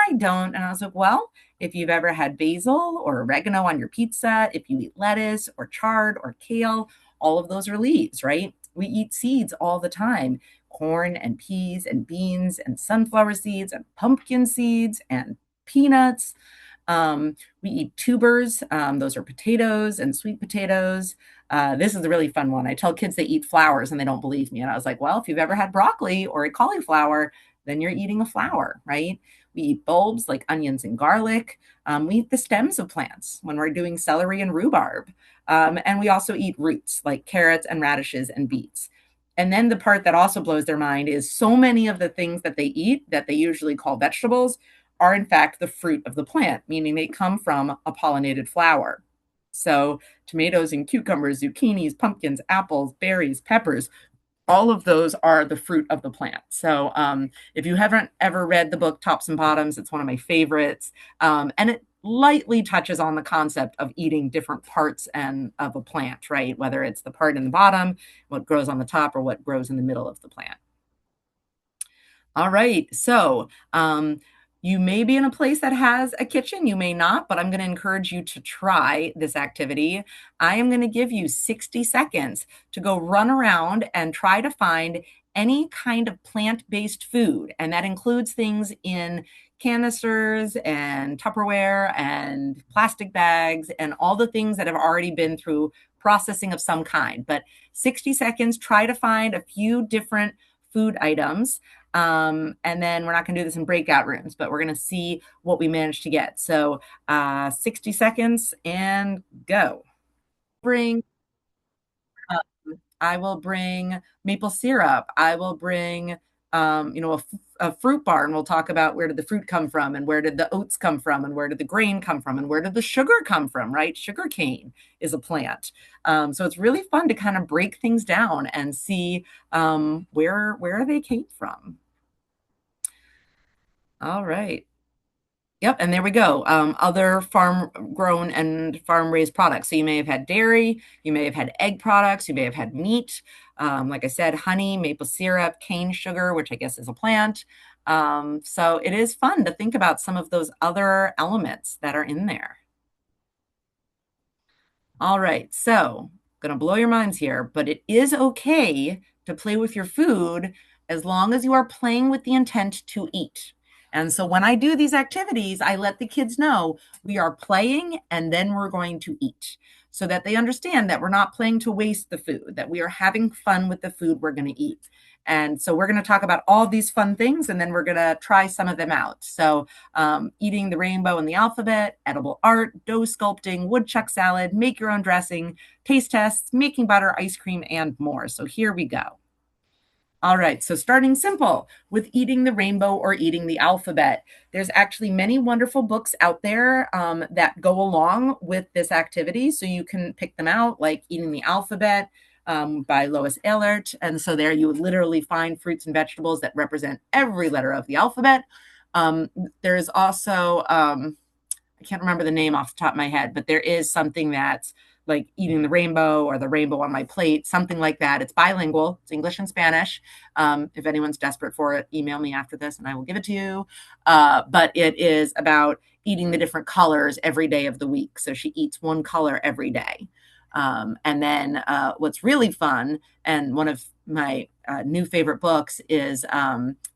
I don't. And I was like, well, if you've ever had basil or oregano on your pizza, if you eat lettuce or chard or kale, all of those are leaves, right? We eat seeds all the time. corn and peas and beans and sunflower seeds and pumpkin seeds and peanuts. We eat tubers. Those are potatoes and sweet potatoes. This is a really fun one. I tell kids they eat flowers and they don't believe me. And I was like, well, if you've ever had broccoli or a cauliflower, then you're eating a flower, right? We eat bulbs like onions and garlic. We eat the stems of plants when we're doing celery and rhubarb. And we also eat roots like carrots and radishes and beets. And then the part that also blows their mind is so many of the things that they eat that they usually call vegetables are in fact the fruit of the plant, meaning they come from a pollinated flower. So tomatoes and cucumbers, zucchinis, pumpkins, apples, berries, peppers, all of those are the fruit of the plant. So if you haven't ever read the book Tops and Bottoms, it's one of my favorites. And it lightly touches on the concept of eating different parts of a plant, right? Whether it's the part in the bottom, what grows on the top, or what grows in the middle of the plant. All right. So you may be in a place that has a kitchen, you may not, but I'm going to encourage you to try this activity. I am going to give you 60 seconds to go run around and try to find any kind of plant-based food. And that includes things in canisters and Tupperware and plastic bags and all the things that have already been through processing of some kind. But 60 seconds, try to find a few different food items. And then we're not going to do this in breakout rooms, but we're going to see what we managed to get. So 60 seconds and go. I will bring maple syrup. I will bring, a fruit bar, and we'll talk about where did the fruit come from, and where did the oats come from, and where did the grain come from, and where did the sugar come from, right? Sugar cane is a plant. So it's really fun to kind of break things down and see where they came from. All right. Yep, and there we go. Other farm grown and farm raised products. So you may have had dairy, you may have had egg products, you may have had meat. Like I said, honey, maple syrup, cane sugar, which I guess is a plant. So it is fun to think about some of those other elements that are in there. All right, so I'm gonna blow your minds here, but it is okay to play with your food as long as you are playing with the intent to eat. And so when I do these activities, I let the kids know we are playing and then we're going to eat so that they understand that we're not playing to waste the food, that we are having fun with the food we're going to eat. And so we're going to talk about all these fun things, and then we're going to try some of them out. So eating the rainbow and the alphabet, edible art, dough sculpting, woodchuck salad, make your own dressing, taste tests, making butter, ice cream, and more. So here we go. All right, so starting simple with eating the rainbow or eating the alphabet. There's actually many wonderful books out there that go along with this activity. So you can pick them out, like Eating the Alphabet by Lois Ehlert. And so there you would literally find fruits and vegetables that represent every letter of the alphabet. There's also, I can't remember the name off the top of my head, but there is something that's like Eating the Rainbow or The Rainbow on My Plate, something like that. It's bilingual. It's English and Spanish. If anyone's desperate for it, email me after this and I will give it to you. But it is about eating the different colors every day of the week. So she eats one color every day. And then what's really fun, and one of my new favorite books is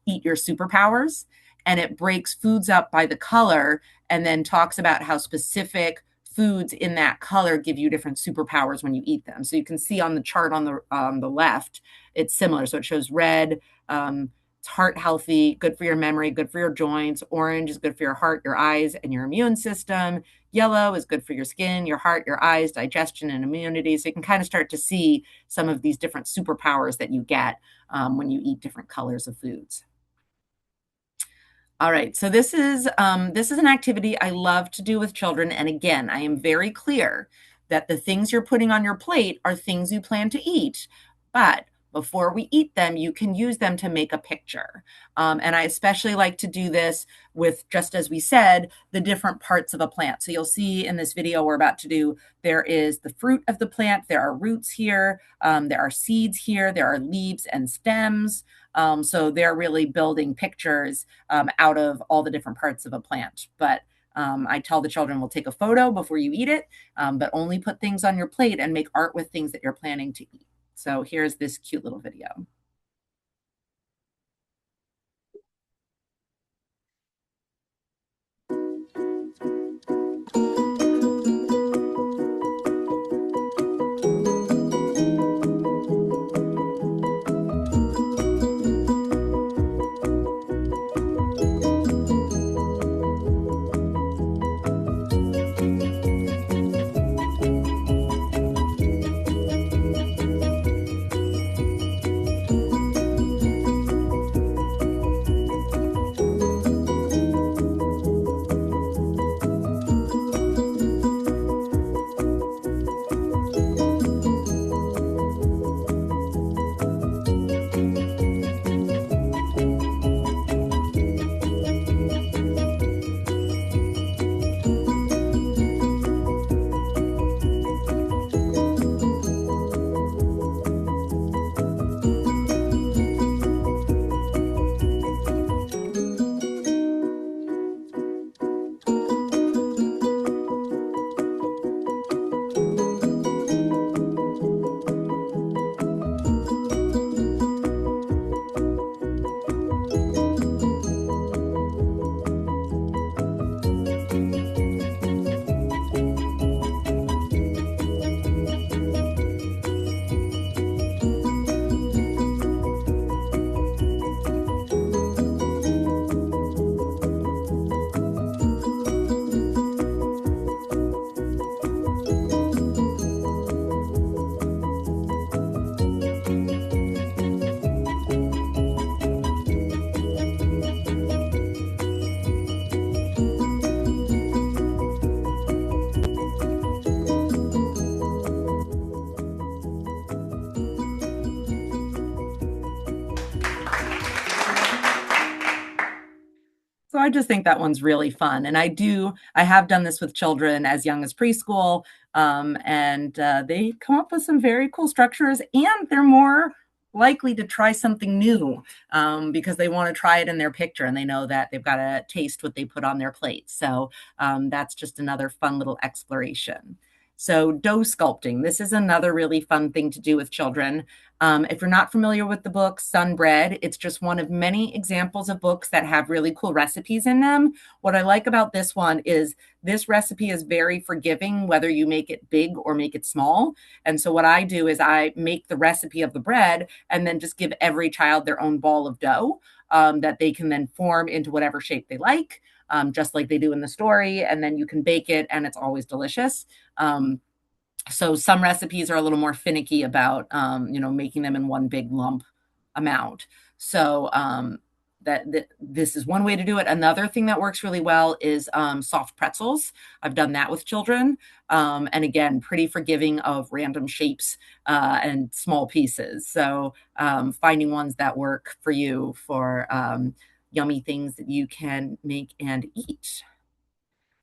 Eat Your Superpowers. And it breaks foods up by the color and then talks about how specific foods in that color give you different superpowers when you eat them. So you can see on the chart on the left, it's similar. So it shows red, it's heart healthy, good for your memory, good for your joints. Orange is good for your heart, your eyes, and your immune system. Yellow is good for your skin, your heart, your eyes, digestion, and immunity. So you can kind of start to see some of these different superpowers that you get when you eat different colors of foods. All right, so this is an activity I love to do with children. And again, I am very clear that the things you're putting on your plate are things you plan to eat. But before we eat them, you can use them to make a picture. And I especially like to do this with, just as we said, the different parts of a plant. So you'll see in this video we're about to do, there is the fruit of the plant, there are roots here, there are seeds here, there are leaves and stems. So they're really building pictures out of all the different parts of a plant. But I tell the children, we'll take a photo before you eat it, but only put things on your plate and make art with things that you're planning to eat. So here's this cute little video. I just think that one's really fun. And I have done this with children as young as preschool. And they come up with some very cool structures, and they're more likely to try something new because they want to try it in their picture and they know that they've got to taste what they put on their plate. So that's just another fun little exploration. So dough sculpting, this is another really fun thing to do with children. If you're not familiar with the book Sunbread, it's just one of many examples of books that have really cool recipes in them. What I like about this one is this recipe is very forgiving, whether you make it big or make it small. And so what I do is I make the recipe of the bread and then just give every child their own ball of dough that they can then form into whatever shape they like. Just like they do in the story, and then you can bake it and it's always delicious. So some recipes are a little more finicky about, making them in one big lump amount. So this is one way to do it. Another thing that works really well is soft pretzels. I've done that with children. And again, pretty forgiving of random shapes and small pieces. So finding ones that work for you for yummy things that you can make and eat.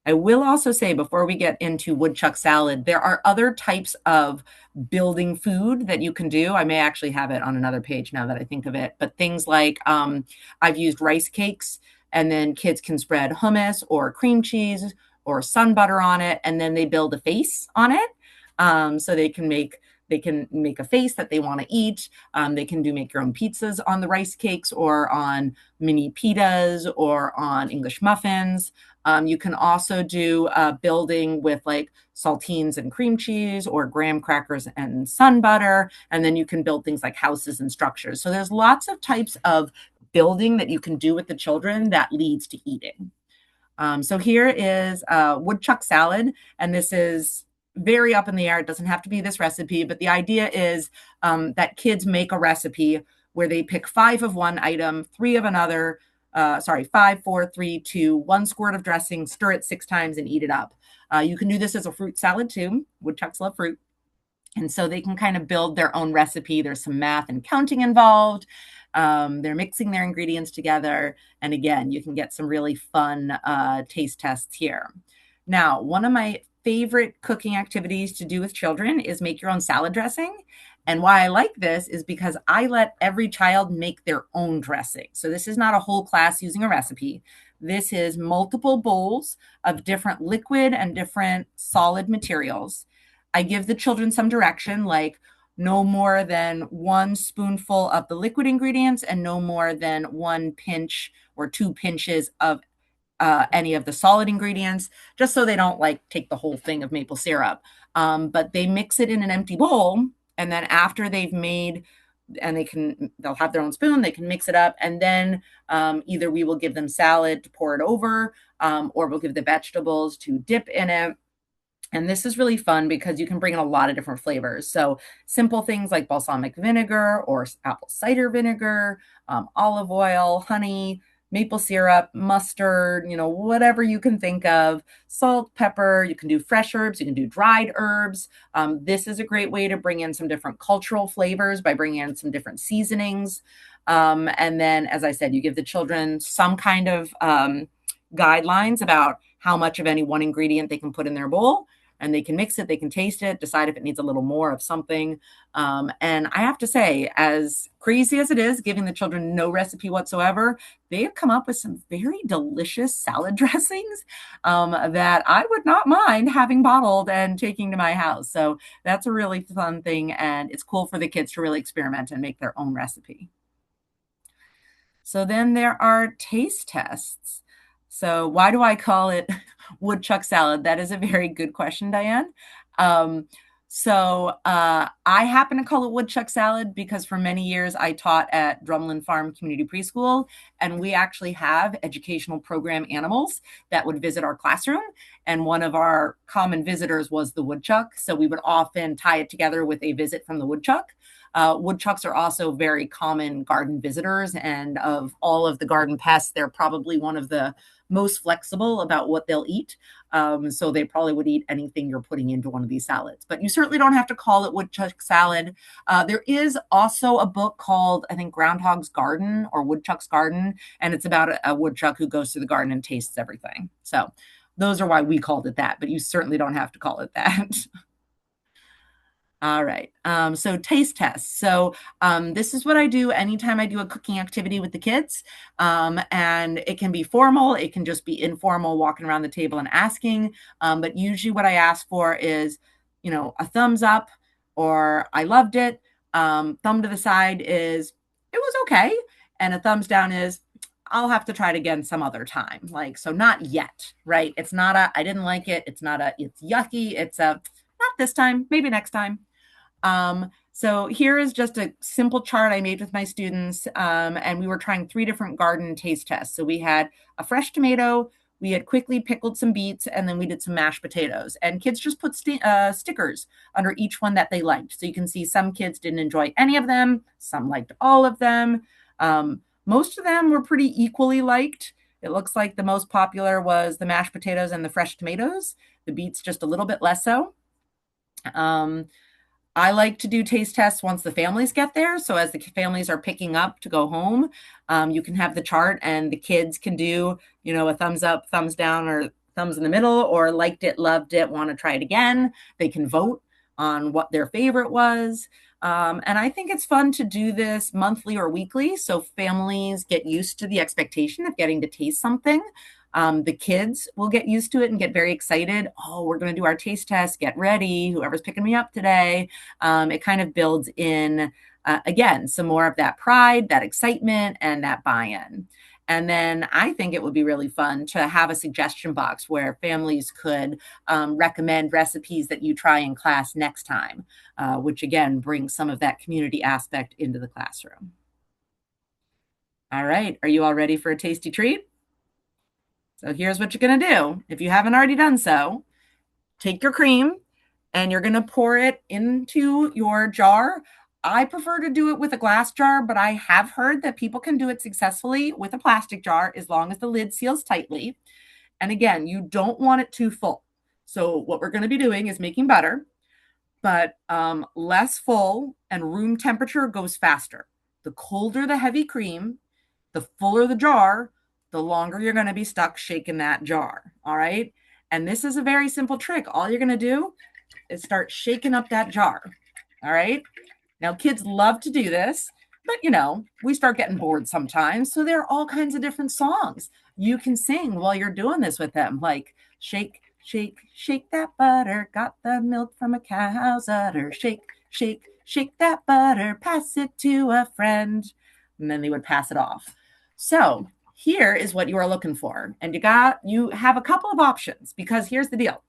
I will also say before we get into woodchuck salad, there are other types of building food that you can do. I may actually have it on another page now that I think of it, but things like I've used rice cakes, and then kids can spread hummus or cream cheese or sun butter on it, and then they build a face on it. So they can make a face that they want to eat. They can make your own pizzas on the rice cakes or on mini pitas or on English muffins. You can also do building with like saltines and cream cheese or graham crackers and sun butter. And then you can build things like houses and structures. So there's lots of types of building that you can do with the children that leads to eating. So here is woodchuck salad, and this is very up in the air. It doesn't have to be this recipe, but the idea is that kids make a recipe where they pick 5 of one item, 3 of another, 5, 4, 3, 2, 1 squirt of dressing, stir it 6 times and eat it up. You can do this as a fruit salad too. Woodchucks love fruit. And so they can kind of build their own recipe. There's some math and counting involved. They're mixing their ingredients together. And again, you can get some really fun taste tests here. Now, one of my favorite cooking activities to do with children is make your own salad dressing. And why I like this is because I let every child make their own dressing. So this is not a whole class using a recipe. This is multiple bowls of different liquid and different solid materials. I give the children some direction, like no more than 1 spoonful of the liquid ingredients and no more than 1 pinch or 2 pinches of any of the solid ingredients, just so they don't like take the whole thing of maple syrup. But they mix it in an empty bowl. And then after they've made, and they'll have their own spoon, they can mix it up. And then either we will give them salad to pour it over, or we'll give the vegetables to dip in it. And this is really fun because you can bring in a lot of different flavors. So simple things like balsamic vinegar or apple cider vinegar, olive oil, honey, maple syrup, mustard, whatever you can think of, salt, pepper. You can do fresh herbs. You can do dried herbs. This is a great way to bring in some different cultural flavors by bringing in some different seasonings. And then, as I said, you give the children some kind of guidelines about how much of any one ingredient they can put in their bowl. And they can mix it, they can taste it, decide if it needs a little more of something. And I have to say, as crazy as it is, giving the children no recipe whatsoever, they have come up with some very delicious salad dressings that I would not mind having bottled and taking to my house. So that's a really fun thing. And it's cool for the kids to really experiment and make their own recipe. So then there are taste tests. So why do I call it woodchuck salad? That is a very good question, Diane. So I happen to call it woodchuck salad because for many years I taught at Drumlin Farm Community Preschool, and we actually have educational program animals that would visit our classroom. And one of our common visitors was the woodchuck. So we would often tie it together with a visit from the woodchuck. Woodchucks are also very common garden visitors, and of all of the garden pests, they're probably one of the most flexible about what they'll eat. So they probably would eat anything you're putting into one of these salads. But you certainly don't have to call it woodchuck salad. There is also a book called, I think, Groundhog's Garden or Woodchuck's Garden, and it's about a woodchuck who goes through the garden and tastes everything. So those are why we called it that, but you certainly don't have to call it that. All right. So taste tests. So this is what I do anytime I do a cooking activity with the kids. And it can be formal, it can just be informal, walking around the table and asking. But usually what I ask for is, a thumbs up or I loved it. Thumb to the side is it was okay. And a thumbs down is I'll have to try it again some other time. So not yet, right? It's not I didn't like it. It's not it's yucky. It's not this time, maybe next time. So here is just a simple chart I made with my students, and we were trying 3 different garden taste tests. So we had a fresh tomato, we had quickly pickled some beets, and then we did some mashed potatoes. And kids just put stickers under each one that they liked. So you can see some kids didn't enjoy any of them, some liked all of them. Most of them were pretty equally liked. It looks like the most popular was the mashed potatoes and the fresh tomatoes. The beets just a little bit less so. I like to do taste tests once the families get there. So as the families are picking up to go home, you can have the chart and the kids can do, a thumbs up, thumbs down, or thumbs in the middle, or liked it, loved it, want to try it again. They can vote on what their favorite was. And I think it's fun to do this monthly or weekly so families get used to the expectation of getting to taste something. The kids will get used to it and get very excited. Oh, we're going to do our taste test. Get ready. Whoever's picking me up today. It kind of builds in, again, some more of that pride, that excitement, and that buy-in. And then I think it would be really fun to have a suggestion box where families could recommend recipes that you try in class next time, which again brings some of that community aspect into the classroom. All right. Are you all ready for a tasty treat? So here's what you're going to do. If you haven't already done so, take your cream and you're going to pour it into your jar. I prefer to do it with a glass jar, but I have heard that people can do it successfully with a plastic jar as long as the lid seals tightly. And again, you don't want it too full. So what we're going to be doing is making butter, but less full and room temperature goes faster. The colder the heavy cream, the fuller the jar, the longer you're going to be stuck shaking that jar. All right. And this is a very simple trick. All you're going to do is start shaking up that jar. All right. Now, kids love to do this, but we start getting bored sometimes. So there are all kinds of different songs you can sing while you're doing this with them, like shake, shake, shake that butter, got the milk from a cow's udder, shake, shake, shake that butter, pass it to a friend. And then they would pass it off. So here is what you are looking for. And you have a couple of options, because here's the deal.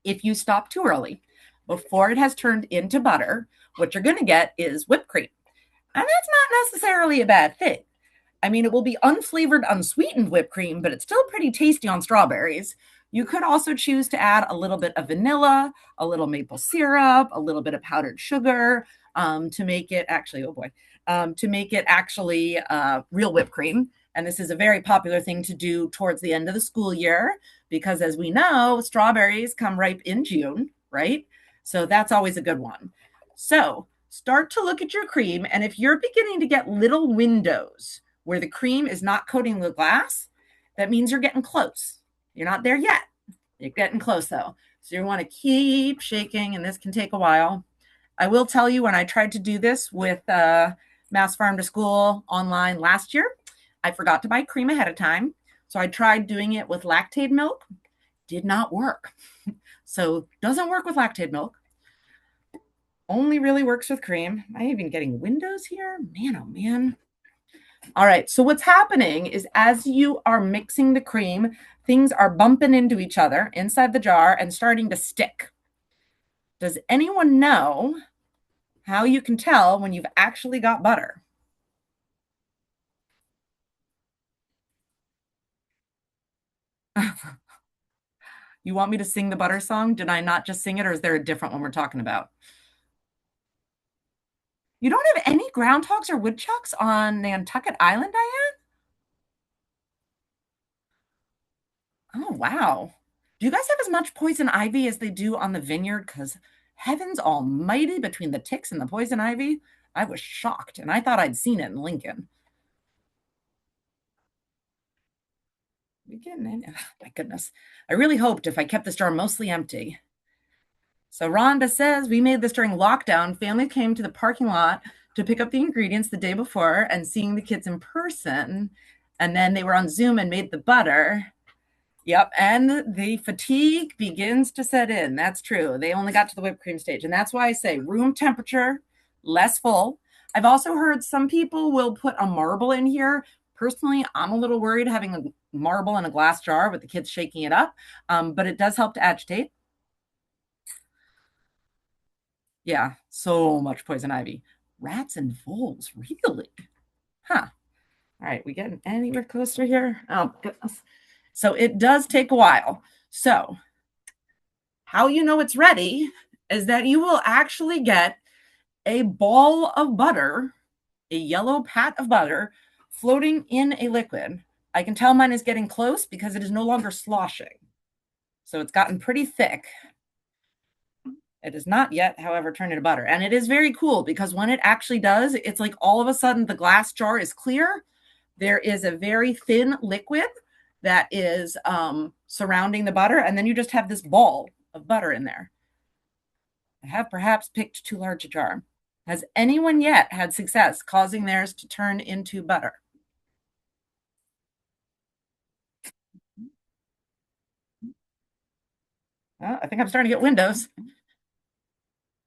If you stop too early, before it has turned into butter, what you're going to get is whipped cream. And that's not necessarily a bad thing. I mean, it will be unflavored, unsweetened whipped cream, but it's still pretty tasty on strawberries. You could also choose to add a little bit of vanilla, a little maple syrup, a little bit of powdered sugar to make it actually, real whipped cream. And this is a very popular thing to do towards the end of the school year, because as we know, strawberries come ripe in June, right? So that's always a good one. So start to look at your cream. And if you're beginning to get little windows where the cream is not coating the glass, that means you're getting close. You're not there yet. You're getting close though. So you want to keep shaking, and this can take a while. I will tell you, when I tried to do this with Mass Farm to School online last year, I forgot to buy cream ahead of time. So I tried doing it with Lactaid milk. Did not work. So doesn't work with Lactaid milk. Only really works with cream. Am I even getting windows here? Man, oh man. All right. So what's happening is as you are mixing the cream, things are bumping into each other inside the jar and starting to stick. Does anyone know how you can tell when you've actually got butter? You want me to sing the butter song? Did I not just sing it, or is there a different one we're talking about? You don't have any groundhogs or woodchucks on Nantucket Island, Diane? Oh, wow. Do you guys have as much poison ivy as they do on the vineyard? Because heavens almighty, between the ticks and the poison ivy, I was shocked, and I thought I'd seen it in Lincoln. We getting in? Oh, my goodness. I really hoped if I kept this jar mostly empty. So Rhonda says we made this during lockdown. Family came to the parking lot to pick up the ingredients the day before and seeing the kids in person. And then they were on Zoom and made the butter. Yep. And the fatigue begins to set in. That's true. They only got to the whipped cream stage. And that's why I say room temperature, less full. I've also heard some people will put a marble in here. Personally, I'm a little worried having a marble in a glass jar with the kids shaking it up, but it does help to agitate. Yeah, so much poison ivy. Rats and voles, really? Huh. All right, we getting anywhere closer here? Oh, goodness. So it does take a while. So how you know it's ready is that you will actually get a ball of butter, a yellow pat of butter floating in a liquid. I can tell mine is getting close because it is no longer sloshing. So it's gotten pretty thick. It is not yet, however, turned into butter. And it is very cool because when it actually does, it's like all of a sudden the glass jar is clear. There is a very thin liquid that is surrounding the butter. And then you just have this ball of butter in there. I have perhaps picked too large a jar. Has anyone yet had success causing theirs to turn into butter? I think I'm starting to get windows.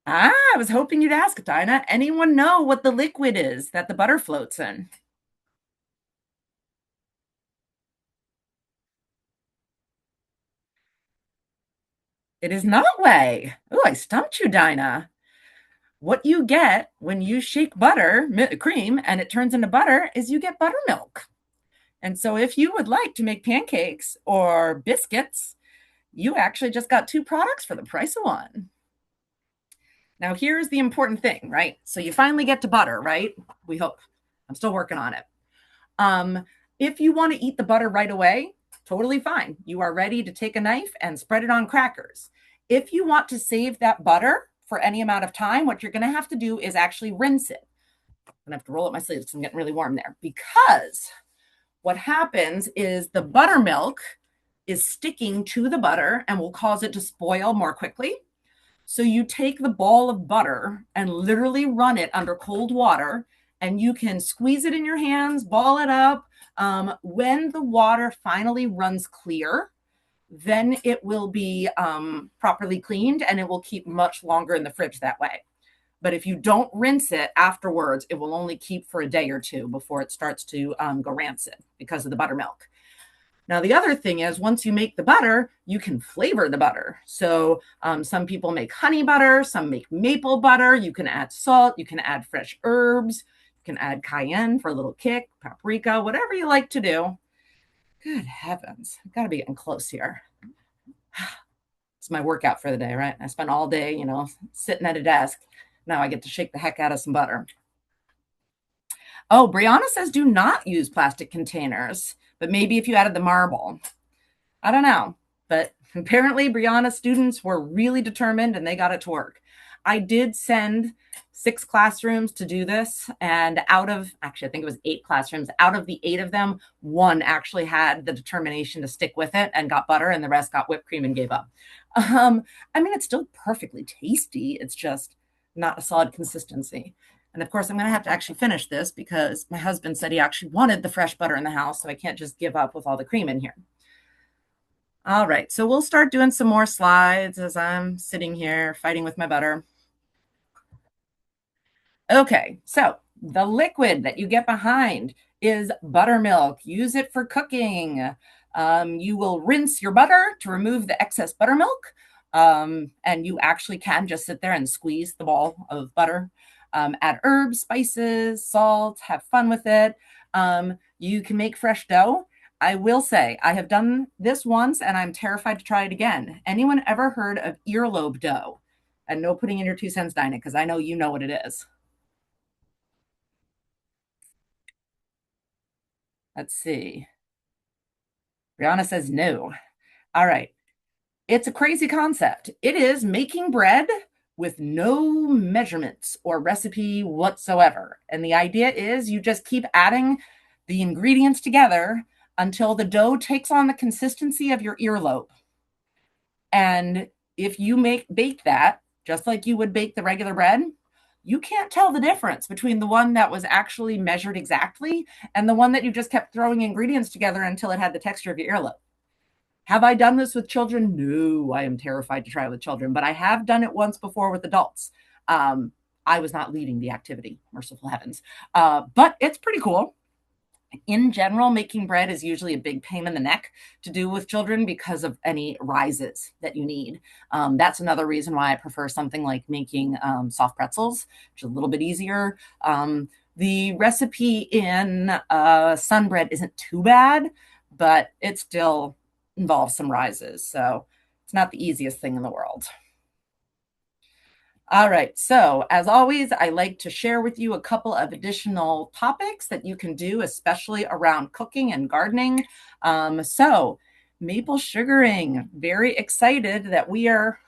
I was hoping you'd ask, Dinah. Anyone know what the liquid is that the butter floats in? It is not whey. Oh, I stumped you, Dinah. What you get when you shake butter, cream, and it turns into butter is you get buttermilk. And so if you would like to make pancakes or biscuits, you actually just got two products for the price of one. Now, here's the important thing, right? So you finally get to butter, right? We hope. I'm still working on it. If you want to eat the butter right away, totally fine. You are ready to take a knife and spread it on crackers. If you want to save that butter for any amount of time, what you're going to have to do is actually rinse it. I'm going to have to roll up my sleeves because I'm getting really warm there. Because what happens is the buttermilk is sticking to the butter and will cause it to spoil more quickly. So you take the ball of butter and literally run it under cold water, and you can squeeze it in your hands, ball it up. When the water finally runs clear, then it will be properly cleaned and it will keep much longer in the fridge that way. But if you don't rinse it afterwards, it will only keep for a day or two before it starts to go rancid because of the buttermilk. Now, the other thing is once you make the butter, you can flavor the butter. So some people make honey butter, some make maple butter. You can add salt, you can add fresh herbs, you can add cayenne for a little kick, paprika, whatever you like to do. Good heavens, I've got to be getting close here. It's my workout for the day, right? I spent all day, sitting at a desk. Now I get to shake the heck out of some butter. Oh, Brianna says do not use plastic containers, but maybe if you added the marble. I don't know, but apparently Brianna's students were really determined and they got it to work. I did send 6 classrooms to do this, and I think it was 8 classrooms. Out of the 8 of them, 1 actually had the determination to stick with it and got butter, and the rest got whipped cream and gave up. It's still perfectly tasty. It's just not a solid consistency. And of course, I'm going to have to actually finish this because my husband said he actually wanted the fresh butter in the house, so I can't just give up with all the cream in here. All right, so we'll start doing some more slides as I'm sitting here fighting with my butter. Okay, so the liquid that you get behind is buttermilk. Use it for cooking. You will rinse your butter to remove the excess buttermilk, and you actually can just sit there and squeeze the ball of butter. Add herbs, spices, salt, have fun with it. You can make fresh dough. I will say, I have done this once and I'm terrified to try it again. Anyone ever heard of earlobe dough? And no putting in your 2 cents, Dinah, because I know you know what it is. Let's see. Brianna says no. All right. It's a crazy concept. It is making bread with no measurements or recipe whatsoever. And the idea is you just keep adding the ingredients together until the dough takes on the consistency of your earlobe. And if you bake that just like you would bake the regular bread, you can't tell the difference between the one that was actually measured exactly and the one that you just kept throwing ingredients together until it had the texture of your earlobe. Have I done this with children? No, I am terrified to try it with children, but I have done it once before with adults. I was not leading the activity, merciful heavens, but it's pretty cool. In general, making bread is usually a big pain in the neck to do with children because of any rises that you need. That's another reason why I prefer something like making soft pretzels, which is a little bit easier. The recipe in Sunbread isn't too bad, but it still involves some rises. So it's not the easiest thing in the world. All right, so as always, I like to share with you a couple of additional topics that you can do, especially around cooking and gardening. So maple sugaring, very excited that we are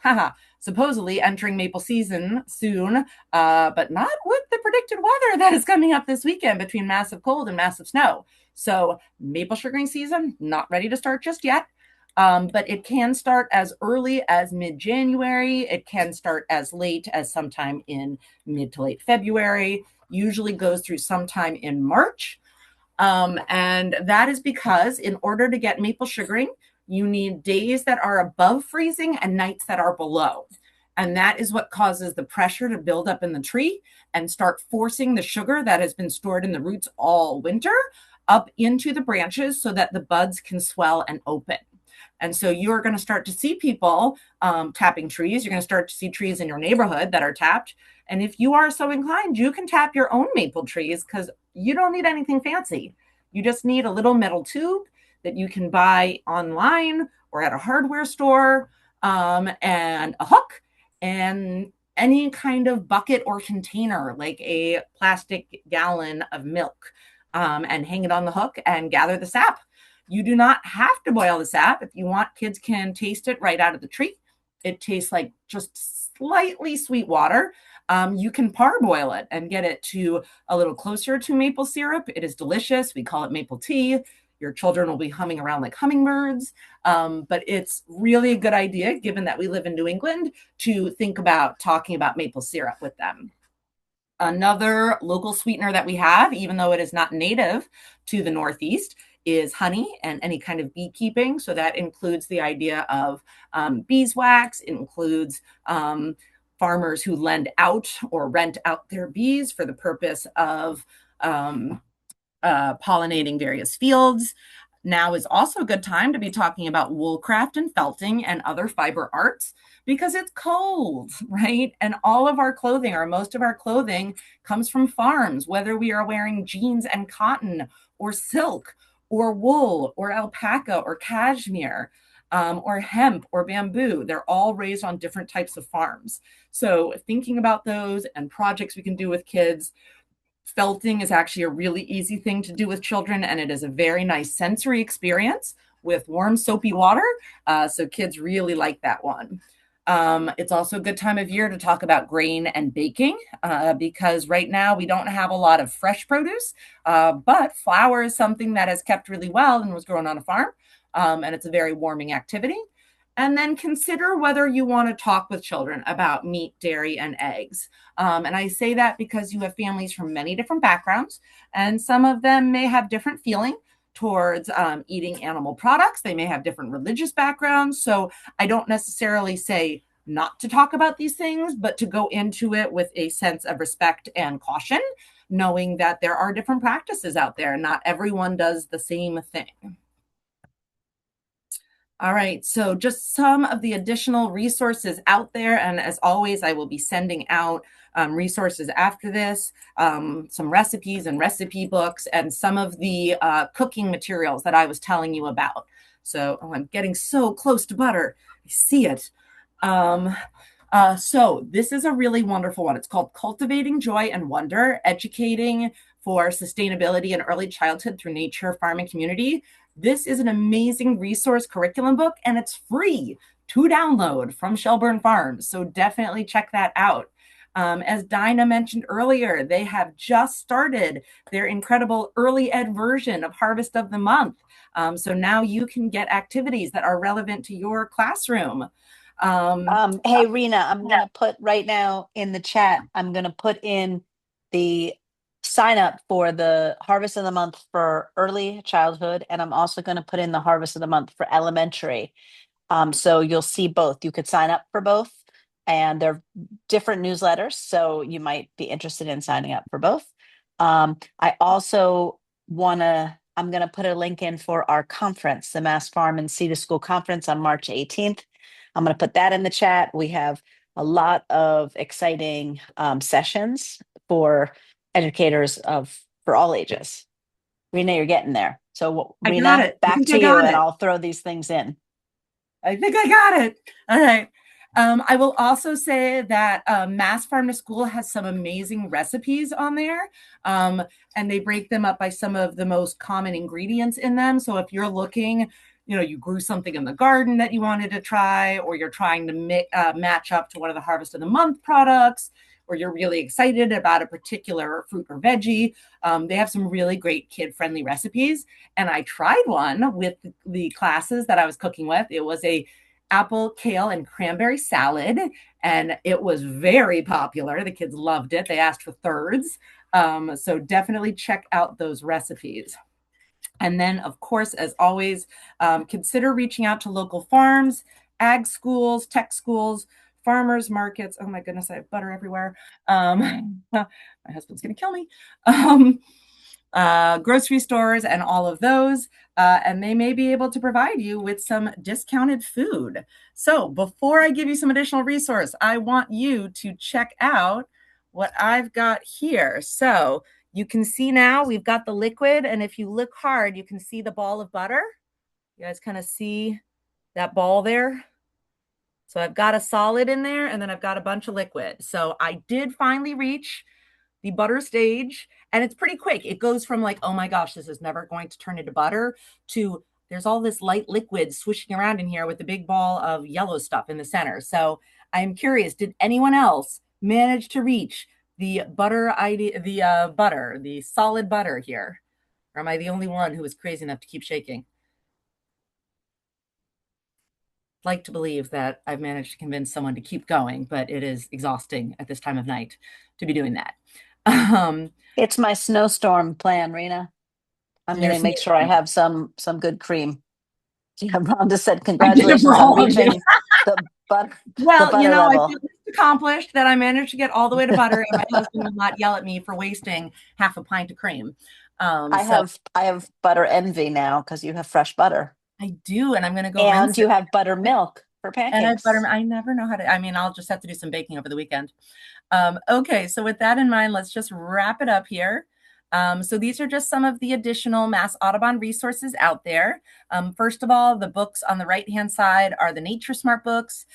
supposedly entering maple season soon, but not with the predicted weather that is coming up this weekend between massive cold and massive snow. So maple sugaring season, not ready to start just yet. But it can start as early as mid-January. It can start as late as sometime in mid to late February, usually goes through sometime in March. And that is because in order to get maple sugaring, you need days that are above freezing and nights that are below. And that is what causes the pressure to build up in the tree and start forcing the sugar that has been stored in the roots all winter up into the branches so that the buds can swell and open. And so you're going to start to see people tapping trees. You're going to start to see trees in your neighborhood that are tapped. And if you are so inclined, you can tap your own maple trees because you don't need anything fancy. You just need a little metal tube that you can buy online or at a hardware store, and a hook and any kind of bucket or container, like a plastic gallon of milk, and hang it on the hook and gather the sap. You do not have to boil the sap. If you want, kids can taste it right out of the tree. It tastes like just slightly sweet water. You can parboil it and get it to a little closer to maple syrup. It is delicious. We call it maple tea. Your children will be humming around like hummingbirds. But it's really a good idea, given that we live in New England, to think about talking about maple syrup with them. Another local sweetener that we have, even though it is not native to the Northeast, is honey and any kind of beekeeping. So that includes the idea of beeswax. It includes farmers who lend out or rent out their bees for the purpose of pollinating various fields. Now is also a good time to be talking about woolcraft and felting and other fiber arts because it's cold, right? And all of our clothing, or most of our clothing, comes from farms, whether we are wearing jeans and cotton or silk or wool or alpaca or cashmere, or hemp or bamboo. They're all raised on different types of farms. So thinking about those and projects we can do with kids. Felting is actually a really easy thing to do with children, and it is a very nice sensory experience with warm, soapy water. So kids really like that one. It's also a good time of year to talk about grain and baking, because right now we don't have a lot of fresh produce, but flour is something that has kept really well and was grown on a farm, and it's a very warming activity. And then consider whether you want to talk with children about meat, dairy, and eggs. And I say that because you have families from many different backgrounds, and some of them may have different feeling towards eating animal products. They may have different religious backgrounds. So I don't necessarily say not to talk about these things, but to go into it with a sense of respect and caution, knowing that there are different practices out there. Not everyone does the same thing. All right, so just some of the additional resources out there. And as always, I will be sending out resources after this, some recipes and recipe books, and some of the cooking materials that I was telling you about. So I'm getting so close to butter. I see it. So this is a really wonderful one. It's called Cultivating Joy and Wonder, Educating for Sustainability in Early Childhood Through Nature, Farm, and Community. This is an amazing resource curriculum book, and it's free to download from Shelburne Farms. So definitely check that out. As Dinah mentioned earlier, they have just started their incredible early ed version of Harvest of the Month. So now you can get activities that are relevant to your classroom. Hey, Rena, I'm going to put right now in the chat, I'm going to put in the sign up for the Harvest of the Month for early childhood. And I'm also going to put in the Harvest of the Month for elementary. So you'll see both. You could sign up for both, and they're different newsletters. So you might be interested in signing up for both. I also I'm going to put a link in for our conference, the Mass Farm and Seed to School Conference on March 18th. I'm going to put that in the chat. We have a lot of exciting sessions for educators for all ages. Rena, you're getting there. So I got Rena, it. back to you, and I'll throw these things in. I think I got it. All right. I will also say that Mass Farm to School has some amazing recipes on there, and they break them up by some of the most common ingredients in them. So if you're looking, you grew something in the garden that you wanted to try, or you're trying to match up to one of the Harvest of the Month products, or you're really excited about a particular fruit or veggie, they have some really great kid-friendly recipes. And I tried one with the classes that I was cooking with. It was a apple, kale, and cranberry salad, and it was very popular. The kids loved it. They asked for thirds. So definitely check out those recipes. And then, of course, as always, consider reaching out to local farms, ag schools, tech schools, farmers markets. Oh my goodness, I have butter everywhere. My husband's going to kill me. Grocery stores and all of those, and they may be able to provide you with some discounted food. So before I give you some additional resource, I want you to check out what I've got here. So you can see now we've got the liquid, and if you look hard, you can see the ball of butter. You guys kind of see that ball there? So I've got a solid in there, and then I've got a bunch of liquid. So I did finally reach the butter stage, and it's pretty quick. It goes from like, oh my gosh, this is never going to turn into butter, to there's all this light liquid swishing around in here with the big ball of yellow stuff in the center. So I'm curious, did anyone else manage to reach the butter the solid butter here? Or am I the only one who was crazy enough to keep shaking? I'd like to believe that I've managed to convince someone to keep going, but it is exhausting at this time of night to be doing that. It's my snowstorm plan, Rena. I'm going to make sure I have some good cream. Yeah, Rhonda said, congratulations on reaching the butter. Well, the butter level. I feel accomplished that I managed to get all the way to butter, and my husband will not yell at me for wasting half a pint of cream. I have butter envy now because you have fresh butter. I do, and I'm going to go. And you have buttermilk for pancakes. And I never know how to. I mean, I'll just have to do some baking over the weekend. Okay, so with that in mind, let's just wrap it up here. So these are just some of the additional Mass Audubon resources out there. First of all, the books on the right-hand side are the Nature Smart books.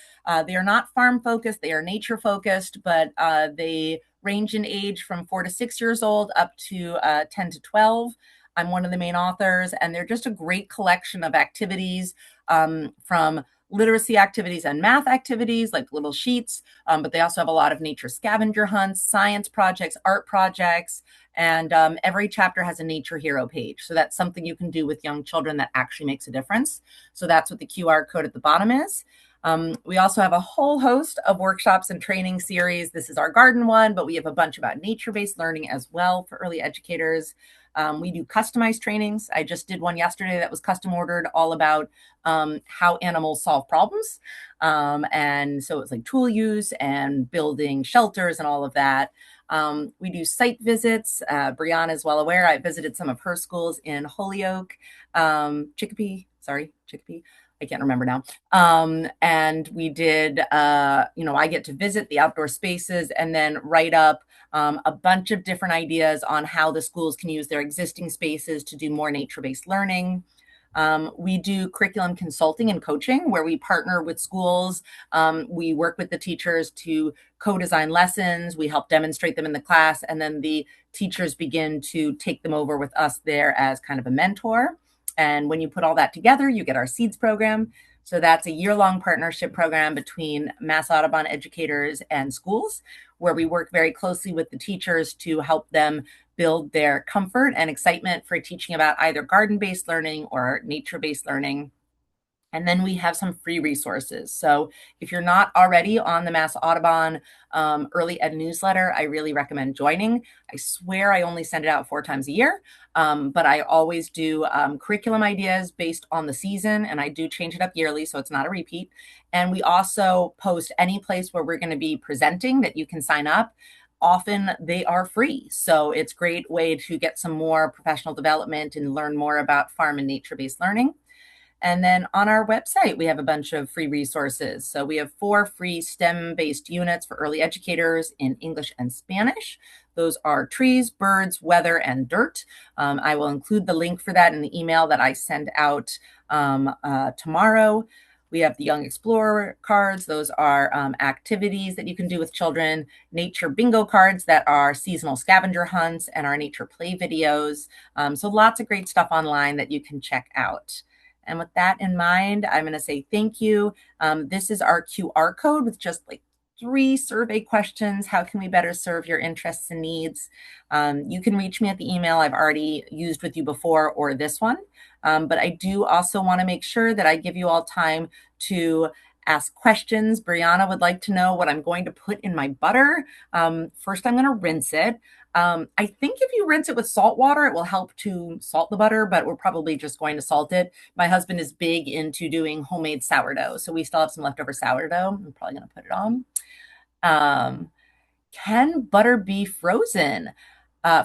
They are not farm focused, they are nature focused, but they range in age from 4 to 6 years old up to 10 to 12. I'm one of the main authors, and they're just a great collection of activities from literacy activities and math activities, like little sheets, but they also have a lot of nature scavenger hunts, science projects, art projects, and every chapter has a nature hero page. So that's something you can do with young children that actually makes a difference. So that's what the QR code at the bottom is. We also have a whole host of workshops and training series. This is our garden one, but we have a bunch about nature-based learning as well for early educators. We do customized trainings. I just did one yesterday that was custom ordered, all about how animals solve problems. And so it's like tool use and building shelters and all of that. We do site visits. Brianna is well aware. I visited some of her schools in Holyoke, Chicopee. I can't remember now. And we did, I get to visit the outdoor spaces and then write up a bunch of different ideas on how the schools can use their existing spaces to do more nature-based learning. We do curriculum consulting and coaching, where we partner with schools. We work with the teachers to co-design lessons. We help demonstrate them in the class, and then the teachers begin to take them over with us there as kind of a mentor. And when you put all that together, you get our SEEDS program. So that's a year-long partnership program between Mass Audubon educators and schools, where we work very closely with the teachers to help them build their comfort and excitement for teaching about either garden-based learning or nature-based learning. And then we have some free resources. So if you're not already on the Mass Audubon Early Ed newsletter, I really recommend joining. I swear I only send it out 4 times a year, but I always do curriculum ideas based on the season, and I do change it up yearly, so it's not a repeat. And we also post any place where we're going to be presenting that you can sign up. Often they are free. So it's a great way to get some more professional development and learn more about farm and nature-based learning. And then on our website, we have a bunch of free resources. So we have 4 free STEM-based units for early educators in English and Spanish. Those are trees, birds, weather, and dirt. I will include the link for that in the email that I send out tomorrow. We have the Young Explorer cards. Those are activities that you can do with children. Nature bingo cards that are seasonal scavenger hunts, and our nature play videos. So lots of great stuff online that you can check out. And with that in mind, I'm going to say thank you. This is our QR code with just like 3 survey questions. How can we better serve your interests and needs? You can reach me at the email I've already used with you before, or this one. But I do also want to make sure that I give you all time to ask questions. Brianna would like to know what I'm going to put in my butter. First, I'm going to rinse it. I think if you rinse it with salt water, it will help to salt the butter, but we're probably just going to salt it. My husband is big into doing homemade sourdough, so we still have some leftover sourdough. I'm probably going to put it on. Can butter be frozen?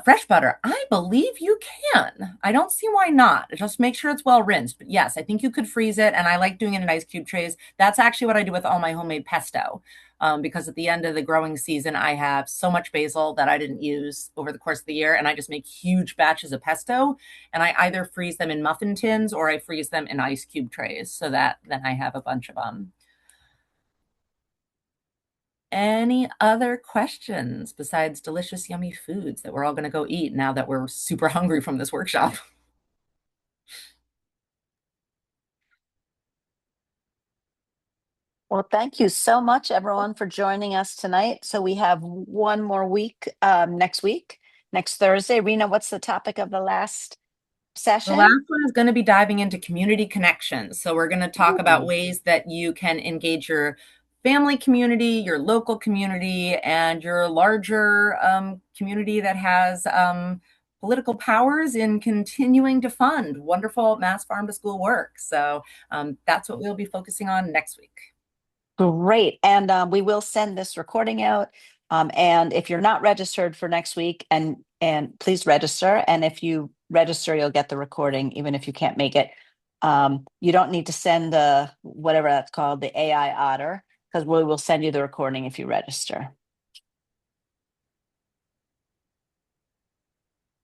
Fresh butter, I believe you can. I don't see why not. Just make sure it's well rinsed. But yes, I think you could freeze it, and I like doing it in ice cube trays. That's actually what I do with all my homemade pesto, because at the end of the growing season, I have so much basil that I didn't use over the course of the year, and I just make huge batches of pesto, and I either freeze them in muffin tins or I freeze them in ice cube trays so that then I have a bunch of them. Any other questions besides delicious, yummy foods that we're all going to go eat now that we're super hungry from this workshop? Well, thank you so much, everyone, for joining us tonight. So we have one more week next week, next Thursday. Rena, what's the topic of the last The session? last one is going to be diving into community connections. So we're going to talk about ways that you can engage your family community, your local community, and your larger community that has political powers in continuing to fund wonderful Mass Farm to School work. So that's what we'll be focusing on next week. Great. And we will send this recording out. And if you're not registered for next week, and please register. And if you register, you'll get the recording, even if you can't make it. You don't need to send whatever that's called, the AI otter, because we will send you the recording if you register.